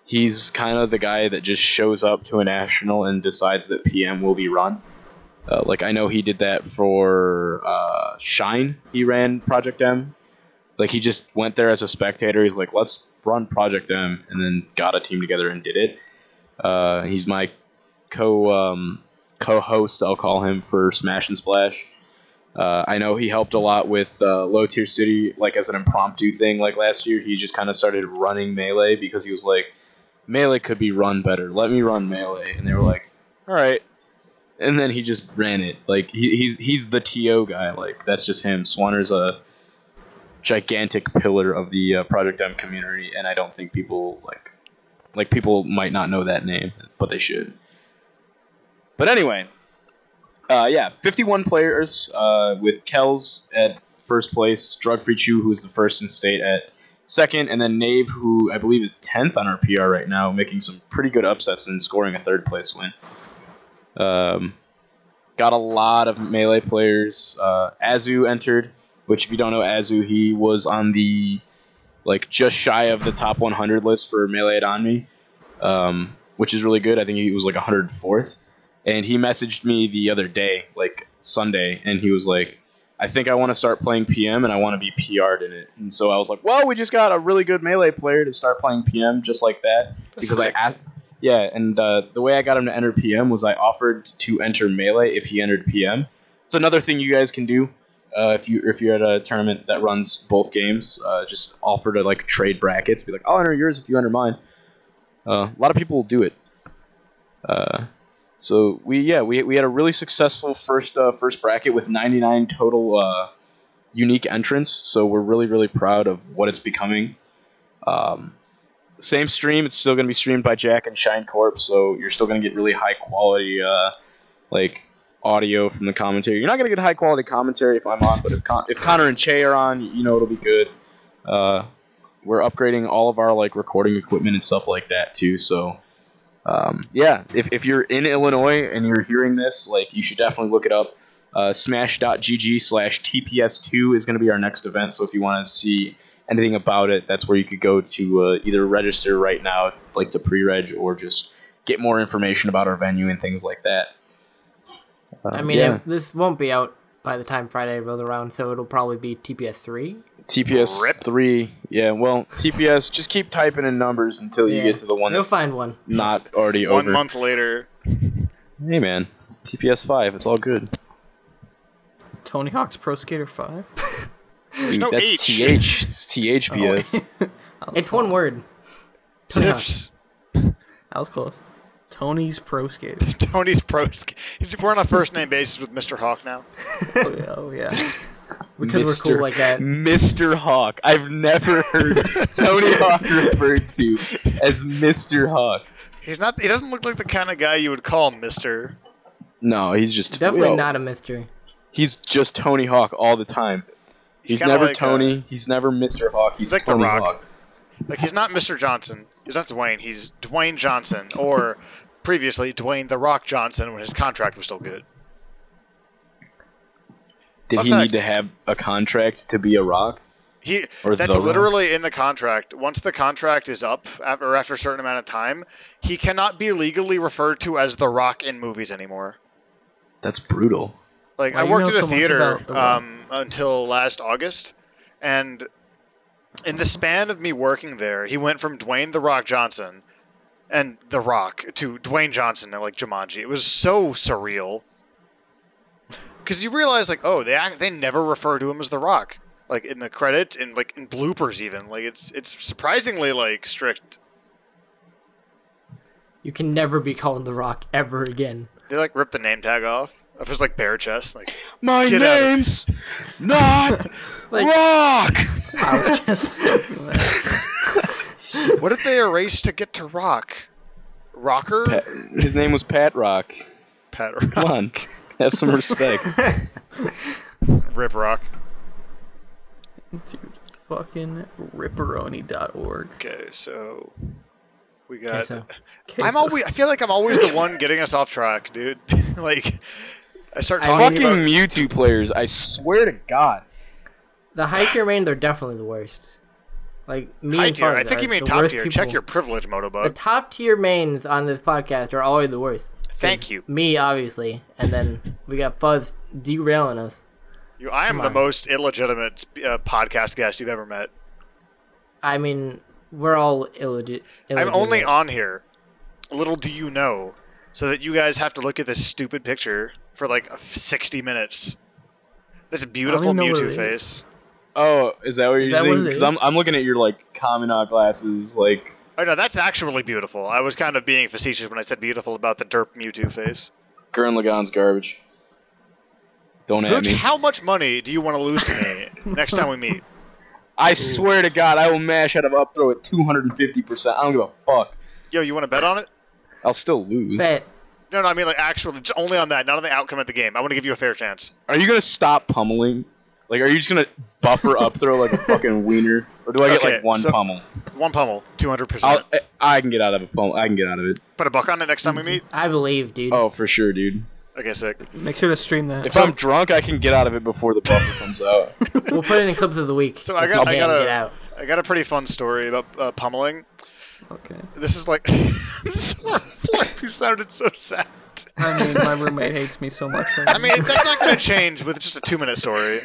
he's kind of the guy that just shows up to a national and decides that PM will be run. Like I know he did that for Shine. He ran Project M. Like he just went there as a spectator. He's like, let's run Project M, and then got a team together and did it. He's my co-host, I'll call him, for Smash and Splash. I know he helped a lot with Low Tier City, like as an impromptu thing. Like last year, he just kind of started running Melee because he was like, Melee could be run better. Let me run Melee, and they were like, all right. And then he just ran it. Like he's the TO guy. Like that's just him. Swanner's a gigantic pillar of the Project M community, and I don't think people like people might not know that name, but they should. But anyway, yeah, 51 players with Kells at first place, Drug Free Chew, who is the first in state, at second, and then Nave, who I believe is 10th on our PR right now, making some pretty good upsets and scoring a third place win. Got a lot of Melee players. Azu entered, which if you don't know Azu, he was on the like just shy of the top 100 list for Melee at Onme, which is really good. I think he was like 104th. And he messaged me the other day, like Sunday, and he was like, I think I want to start playing PM and I want to be PR'd in it. And so I was like, well, we just got a really good Melee player to start playing PM just like that. That's because sick. the way I got him to enter PM was I offered to enter Melee if he entered PM. It's another thing you guys can do if you're at a tournament that runs both games. Just offer to like trade brackets. Be like, I'll enter yours if you enter mine. A lot of people will do it. So we had a really successful first bracket with 99 total unique entrants. So we're really, really proud of what it's becoming. Same stream, it's still going to be streamed by Jack and Shine Corp, so you're still going to get really high quality like audio from the commentary. You're not going to get high quality commentary if I'm on, but if Connor and Che are on, you know it'll be good. We're upgrading all of our like recording equipment and stuff like that too. So yeah, if you're in Illinois and you're hearing this, like you should definitely look it up. Smash.gg/TPS2 is going to be our next event. So if you want to see anything about it, that's where you could go to either register right now, like to pre-reg, or just get more information about our venue and things like that. I mean, this won't be out by the time Friday rolls around, so it'll probably be TPS 3. TPS 3, yeah. Well, TPS, just keep typing in numbers until you get to the one You'll that's find one. not already over. 1 month later. Hey man, TPS 5, it's all good. Tony Hawk's Pro Skater 5. There's Dude, no that's H. TH. It's THBS. It's one word. Zips. That was close. Tony's Pro Skater. Tony's Pro Skater. We're on a first name basis with Mr. Hawk now. Oh yeah. Because we're cool like that. Mr. Hawk. I've never heard Tony Hawk referred to as Mr. Hawk. He's not. He doesn't look like the kind of guy you would call Mr. No, he's just Definitely not a mystery. He's just Tony Hawk all the time. He's never like Tony. He's never Mr. Hawk. He's like Tony The Rock. Hawk. Like, he's not Mr. Johnson. He's not Dwayne. He's Dwayne Johnson, or previously Dwayne The Rock Johnson when his contract was still good. Did he need to have a contract to be a Rock? That's literally in the contract. Once the contract is up, after a certain amount of time, he cannot be legally referred to as The Rock in movies anymore. That's brutal. Like, Why I worked you know at a so much theater about The Rock? until last August, and in the span of me working there, he went from Dwayne The Rock Johnson and The Rock to Dwayne Johnson and like Jumanji. It was so surreal. Because you realize, like, oh, they never refer to him as The Rock. Like, in the credits, and like in bloopers even. Like, it's surprisingly, like, strict. You can never be called The Rock ever again. They, like, rip the name tag off of his, like, bare chest. Like, my name's not Like- Rock! I was just thinking that. what did they erase to get to Rock? Rocker? His name was Pat Rock. Pat Rock. Come on. Have some respect. Rip Rock. Dude, fucking ripperoni.org. Okay, so we got. Queso. I feel like I'm always the one getting us off track, dude. Like, I start talking Fucking about. Mewtwo players, I swear to God. The high tier main, they're definitely the worst. Like, me High and tier. Fuzz I think are you mean the top worst tier. people. Check your privilege, The Motobug. top tier mains on this podcast are always the worst. Thank you. Me, obviously. And then we got Fuzz derailing us. I am Come the on. most illegitimate podcast guest you've ever met. I mean, we're all illegitimate. I'm only on here, little do you know, so that you guys have to look at this stupid picture for like 60 minutes. This beautiful even know what Mewtwo it face. Oh, is that what you're that what saying? it Because is? I'm looking at your, like, Kamina glasses, like... Oh no, that's actually beautiful. I was kind of being facetious when I said beautiful about the derp Mewtwo face. Gurren Lagann's garbage. Don't at Pooch, me. how much money do you want to lose to me next time we meet? I swear to God, I will mash out of up throw at 250%. I don't give a fuck. Yo, you want to bet on it? I'll still lose. Bet. No, I mean like actually, just only on that, not on the outcome of the game. I want to give you a fair chance. Are you gonna stop pummeling? Like, are you just gonna buffer up throw like a fucking wiener, or do I get Okay, like one so- pummel? One pummel, 200%. I can get out of a pummel. I can get out of it. Put a buck on it next time we meet. I believe, dude. Oh, for sure, dude. Okay, sick. Make sure to stream that. If I'm drunk, I can get out of it before the buffer comes out. We'll put it in clips of the week. So I if got- you I can got a- get out. I got a pretty fun story about pummeling. Okay. This is like, I'm sorry, you sounded so sad. I mean, my roommate hates me so much right now. I mean, that's not going to change with just a 2-minute story.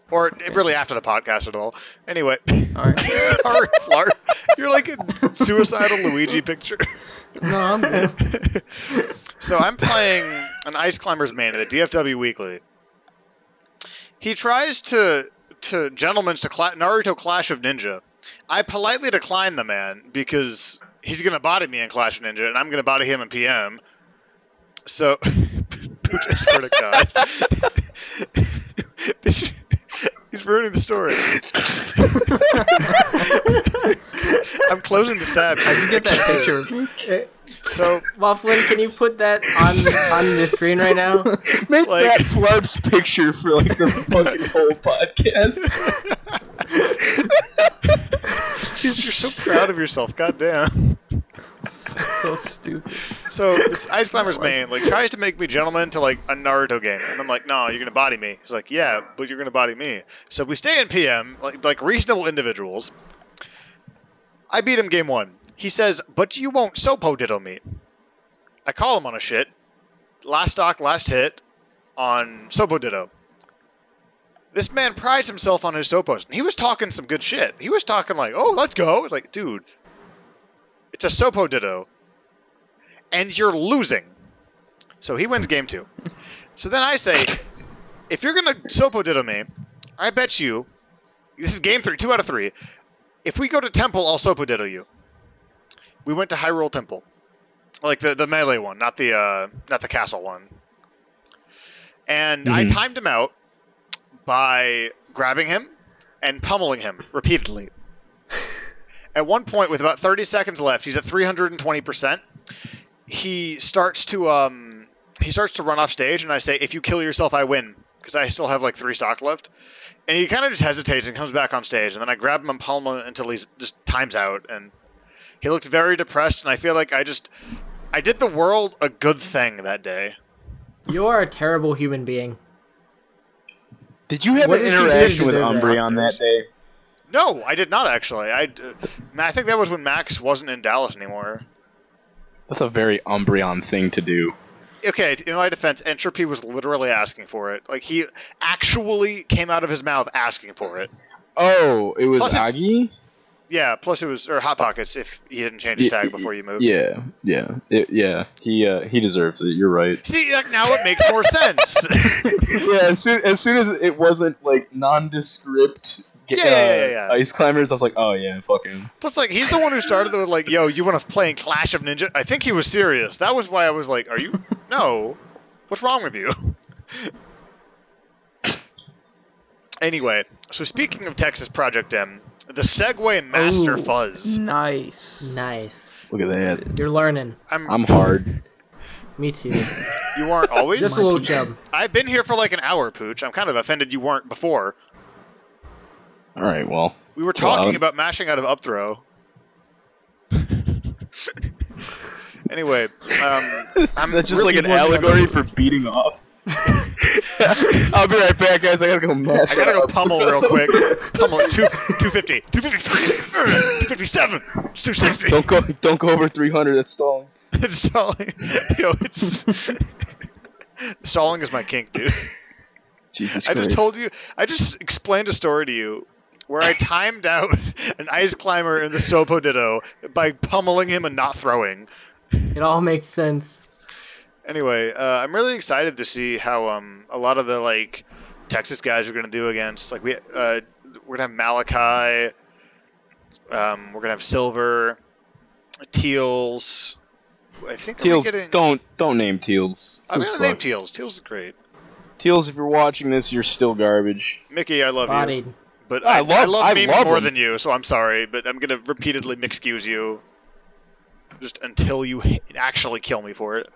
Or really after the podcast at all. Anyway. Alright. Sorry, Flarp. You're like a suicidal Luigi picture. No, I'm good. So I'm playing an Ice Climbers main at the DFW Weekly. He tries to Gentlemen's to Naruto Clash of Ninja. I politely decline the man because he's going to body me in Clash of Ninja, and I'm going to body him in PM. So, I swear to God. He's ruining the story. I'm closing the tab. How'd you get that picture of me? So, Wafflin, can you put that on the screen right now? Make Like- that Flarp's picture for like the fucking whole podcast. dude, you're so proud of yourself. Goddamn. So stupid. So this Ice Climber's main like tries to make me gentleman to like a Naruto game, and I'm like, no, you're gonna body me. He's like, yeah, but you're gonna body me. So we stay in PM like reasonable individuals. I beat him game 1. He says, but you won't Sopo Ditto me. I call him on a shit. Last stock, last hit on Sopo Ditto. This man prides himself on his Sopos. And he was talking some good shit. He was talking like, oh, let's go. It's like, dude, it's a Sopo Ditto. And you're losing. So he wins game 2. So then I say, if you're gonna Sopo Ditto me, I bet you, this is game 3, 2 out of 3. If we go to Temple, I'll Sopo Ditto you. We went to Hyrule Temple, like the melee one, not the castle one. And I timed him out by grabbing him and pummeling him repeatedly. At one point, with about 30 seconds left, he's at 320%. He starts to run off stage, and I say, "If you kill yourself, I win," because I still have like 3 stock left. And he kind of just hesitates and comes back on stage, and then I grab him and pummel him until he's just times out. And he looked very depressed, and I feel like I did the world a good thing that day. You are a terrible human being. Did you have an interaction with Umbreon that day? No, I did not actually. I think that was when Max wasn't in Dallas anymore. That's a very Umbreon thing to do. Okay, in my defense, Entropy was literally asking for it. Like, he actually came out of his mouth asking for it. Oh, it was Aggie? Yeah, plus it was, or Hot Pockets if he didn't change his tag before you moved. Yeah. He deserves it. You're right. See, like, now it makes more sense. Yeah, as soon as it wasn't like nondescript. Ice Climbers, I was like, oh yeah, fuck him. Plus, like, he's the one who started with, like, yo, you want to play Clash of Ninja? I think he was serious. That was why I was like, are you? No. What's wrong with you? Anyway, so speaking of Texas Project M, the Segway Master Fuzz. Nice. Look at that. You're learning. I'm hard. Me too. You aren't always? Just a little chub. I've been here for like an hour, Pooch. I'm kind of offended you weren't before. All right, well. We were talking about mashing out of up throw. Anyway, that's just really like an allegory for beating off. I'll be right back, guys. I gotta go mash. I gotta go pummel real quick. Pummel 250, 253, 257, 260. Don't go over 300. That's stalling. It's stalling. Yo, stalling is my kink, dude. Jesus Christ. I just explained a story to you where I timed out an Ice Climber in the Sopo Ditto by pummeling him and not throwing. It all makes sense. Anyway, I'm really excited to see how a lot of the like Texas guys are going to do against like we're gonna have Malachi, we're gonna have Silver, Teals. I think Teals. Don't name Teals. I'm gonna name Teals. Teals is great. Teals, if you're watching this, you're still garbage. Mickey, I love you. But I love memes more him. than you, so I'm sorry, but I'm going to repeatedly mixcuse you just until you actually kill me for it.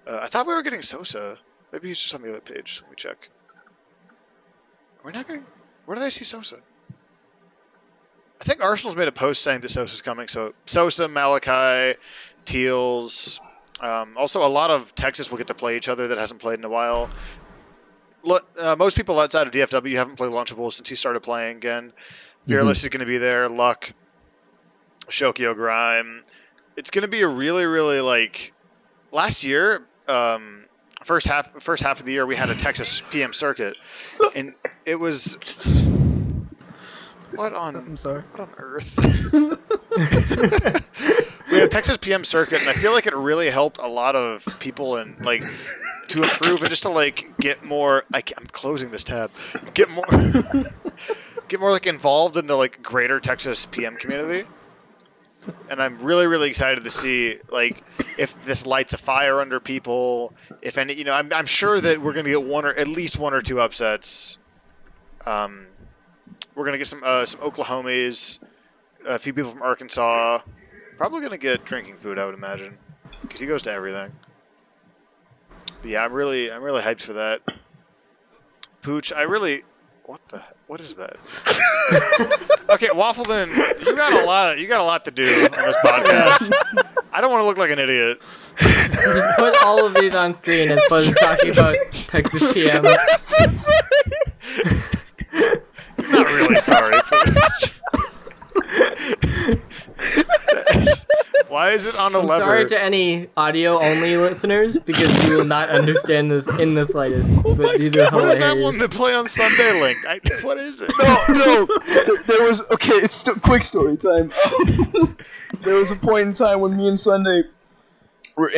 I thought we were getting Sosa. Maybe he's just on the other page. Let me check. We're not getting... Where did I see Sosa? I think Arsenal's made a post saying that Sosa's coming, so Sosa, Malachi, Teals... also, a lot of Texas will get to play each other that hasn't played in a while. Most people outside of DFW haven't played Lunchables since he started playing again. Fearless is going to be there. Luck, Shokyo Grime. It's going to be a really, really like last year. First half of the year we had a Texas PM circuit, and it was I'm sorry. What on earth? We had a Texas PM circuit, and I feel like it really helped a lot of people and like to improve and just to like get more. I'm closing this tab. Get more like involved in the like greater Texas PM community. And I'm really, really excited to see like if this lights a fire under people. If any, you know, I'm sure that we're gonna get at least one or two upsets. We're gonna get some Oklahomies, a few people from Arkansas. Probably gonna get drinking food, I would imagine, because he goes to everything. But yeah, I'm really hyped for that. Pooch, what is that? Okay, Waffleton, you got a lot to do on this podcast. I don't want to look like an idiot. Just put all of these on screen as opposed to talking about Texas PM. I'm not really sorry. Why is it on a lever? Sorry to any audio-only listeners, because you will not understand this in the slightest. But these are hilarious. What is that one that play on Sunday Link? What is it? No. There was it's still quick story time. There was a point in time when me and Sunday we were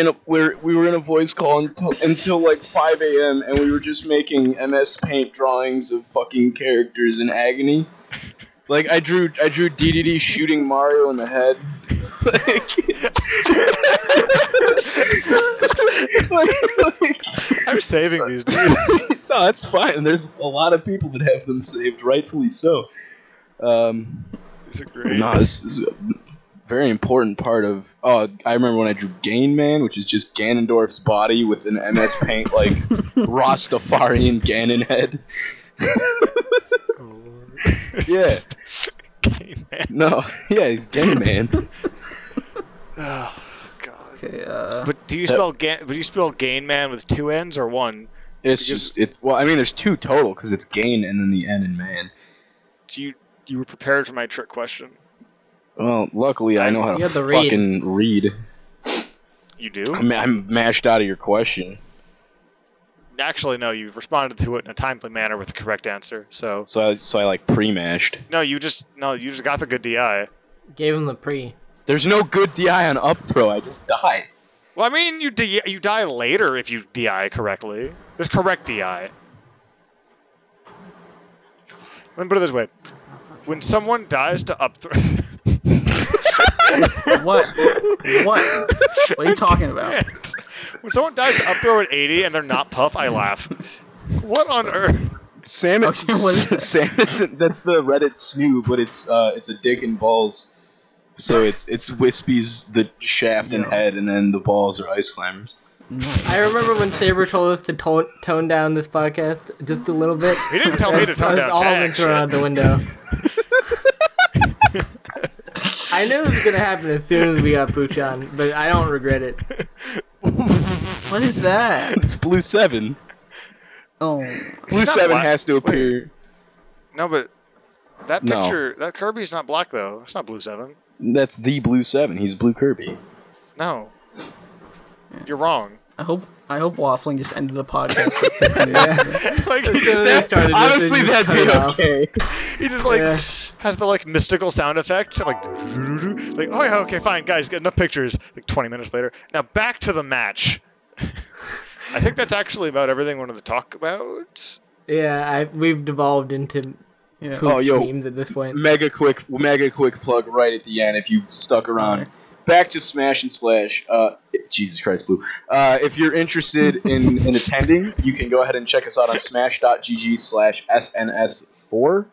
in a voice call until like 5 a.m. and we were just making MS Paint drawings of fucking characters in agony. Like I drew DDD shooting Mario in the head. I'm saving these, dude. No, that's fine. There's a lot of people that have them saved, rightfully so. These are great. No, this is a very important part of. Oh, I remember when I drew Gain Man, which is just Ganondorf's body with an MS Paint like Rastafarian Ganon head. Yeah. Game Man. No, yeah, he's Gain Man. Oh God. Okay. But do you spell Gain Man with 2 N's or 1? It's just it. Well, I mean, there's 2 total because it's Gain and then the N in Man. You were prepared for my trick question. Well, luckily I know how to fucking read. You do? I'm mashed out of your question. Actually, no. You responded to it in a timely manner with the correct answer. So I like pre-mashed. No, you just got the good DI. Gave him the pre. There's no good DI on up throw. I just died. Well, I mean, you die later if you DI correctly. There's correct DI. Let me put it this way: when someone dies to up throw. What? What are you talking about? When someone dies to up throw at 80 and they're not Puff, I laugh. What on earth? Sam, What is that? Sam isn't. That's the Reddit snoo, but it's a dick and balls. So it's Wispy's the shaft and head, and then the balls are ice climbers. I remember when Saber told us to tone down this podcast just a little bit. He didn't tell me to tone down all jack been thrown out the window. I knew it was gonna happen as soon as we got Pooch on, but I don't regret it. What is that? It's Blue 7. Oh. Blue not 7 black. has to appear. No, but that No. picture, that Kirby's not black though. It's not Blue 7. That's the Blue 7. He's Blue Kirby. No. You're wrong. I hope waffling just ended the podcast. Like, Honestly, that'd be okay. he just has the like mystical sound effect, like oh yeah, okay, fine, guys, get enough pictures. Like 20 minutes later, now back to the match. I think that's actually about everything we wanted to talk about. Yeah, we've devolved into Pooch memes at this point. Mega quick plug right at the end if you've stuck around. Okay. Back to Smash and Splash. Jesus Christ, Blue. If you're interested in attending, you can go ahead and check us out on smash.gg/SNS4.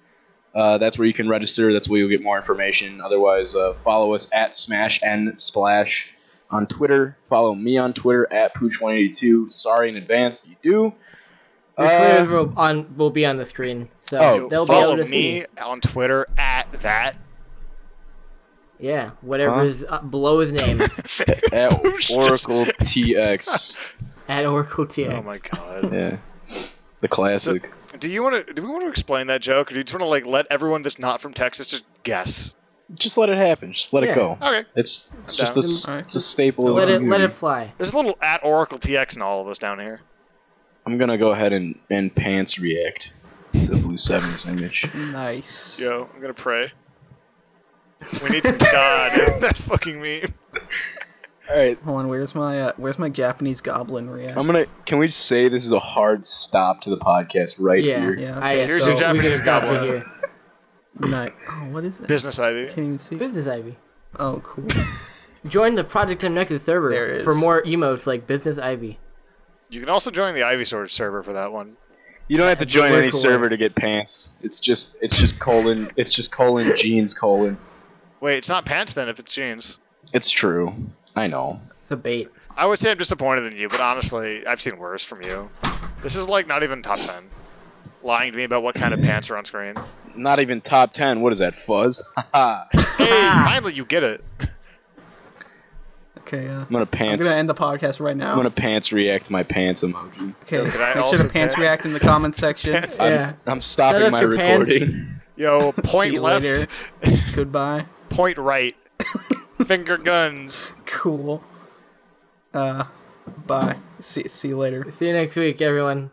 That's where you can register. That's where you'll get more information. Otherwise, follow us at Smash and Splash on Twitter. Follow me on Twitter at Pooch182. Sorry in advance if you do. Your Twitter will be on the screen, so they'll be follow able to me see. on Twitter at that. Yeah, whatever is below his name. At Oracle TX. At Oracle TX. Oh my god. Yeah. The classic. So, do we want to explain that joke, or do you just want to like let everyone that's not from Texas just guess? Just let it happen. Just let it go. Okay. It's just down. it's a staple of let the it community. fly. There's a little at Oracle TX in all of us down here. I'm gonna go ahead and pants react to Blue 7's image. Nice. Yo, I'm gonna pray. We need some God in that fucking meme. Alright. Hold on, where's my Japanese goblin react? Can we just say this is a hard stop to the podcast right here? Yeah. Okay, Here's your Japanese goblin. Here. Nice. Oh, what is it? Business Ivy. Can't even see. Business Ivy. Oh, cool. Join the Project M Nexus server There it is. for more emotes like Business Ivy. You can also join the Ivy Sword server for that one. You don't have to join We're any cool. server to get pants. It's just colon jeans colon. Wait, it's not pants then if it's jeans. It's true. I know. It's a bait. I would say I'm disappointed in you, but honestly, I've seen worse from you. This is like not even top 10. Lying to me about what kind of pants are on screen. Not even top 10. What is that, Fuzz? Haha. Hey, finally you get it. Okay, I'm gonna I'm gonna end the podcast right now. I'm gonna pants react my pants emoji. Okay, Can I make also sure to pants pants- react in the comment section. Yeah. I'm stopping Send us my your pants. recording. Yo, See point you left, later. Goodbye. point right. Finger guns. Cool. Bye. See you later. See you next week, everyone.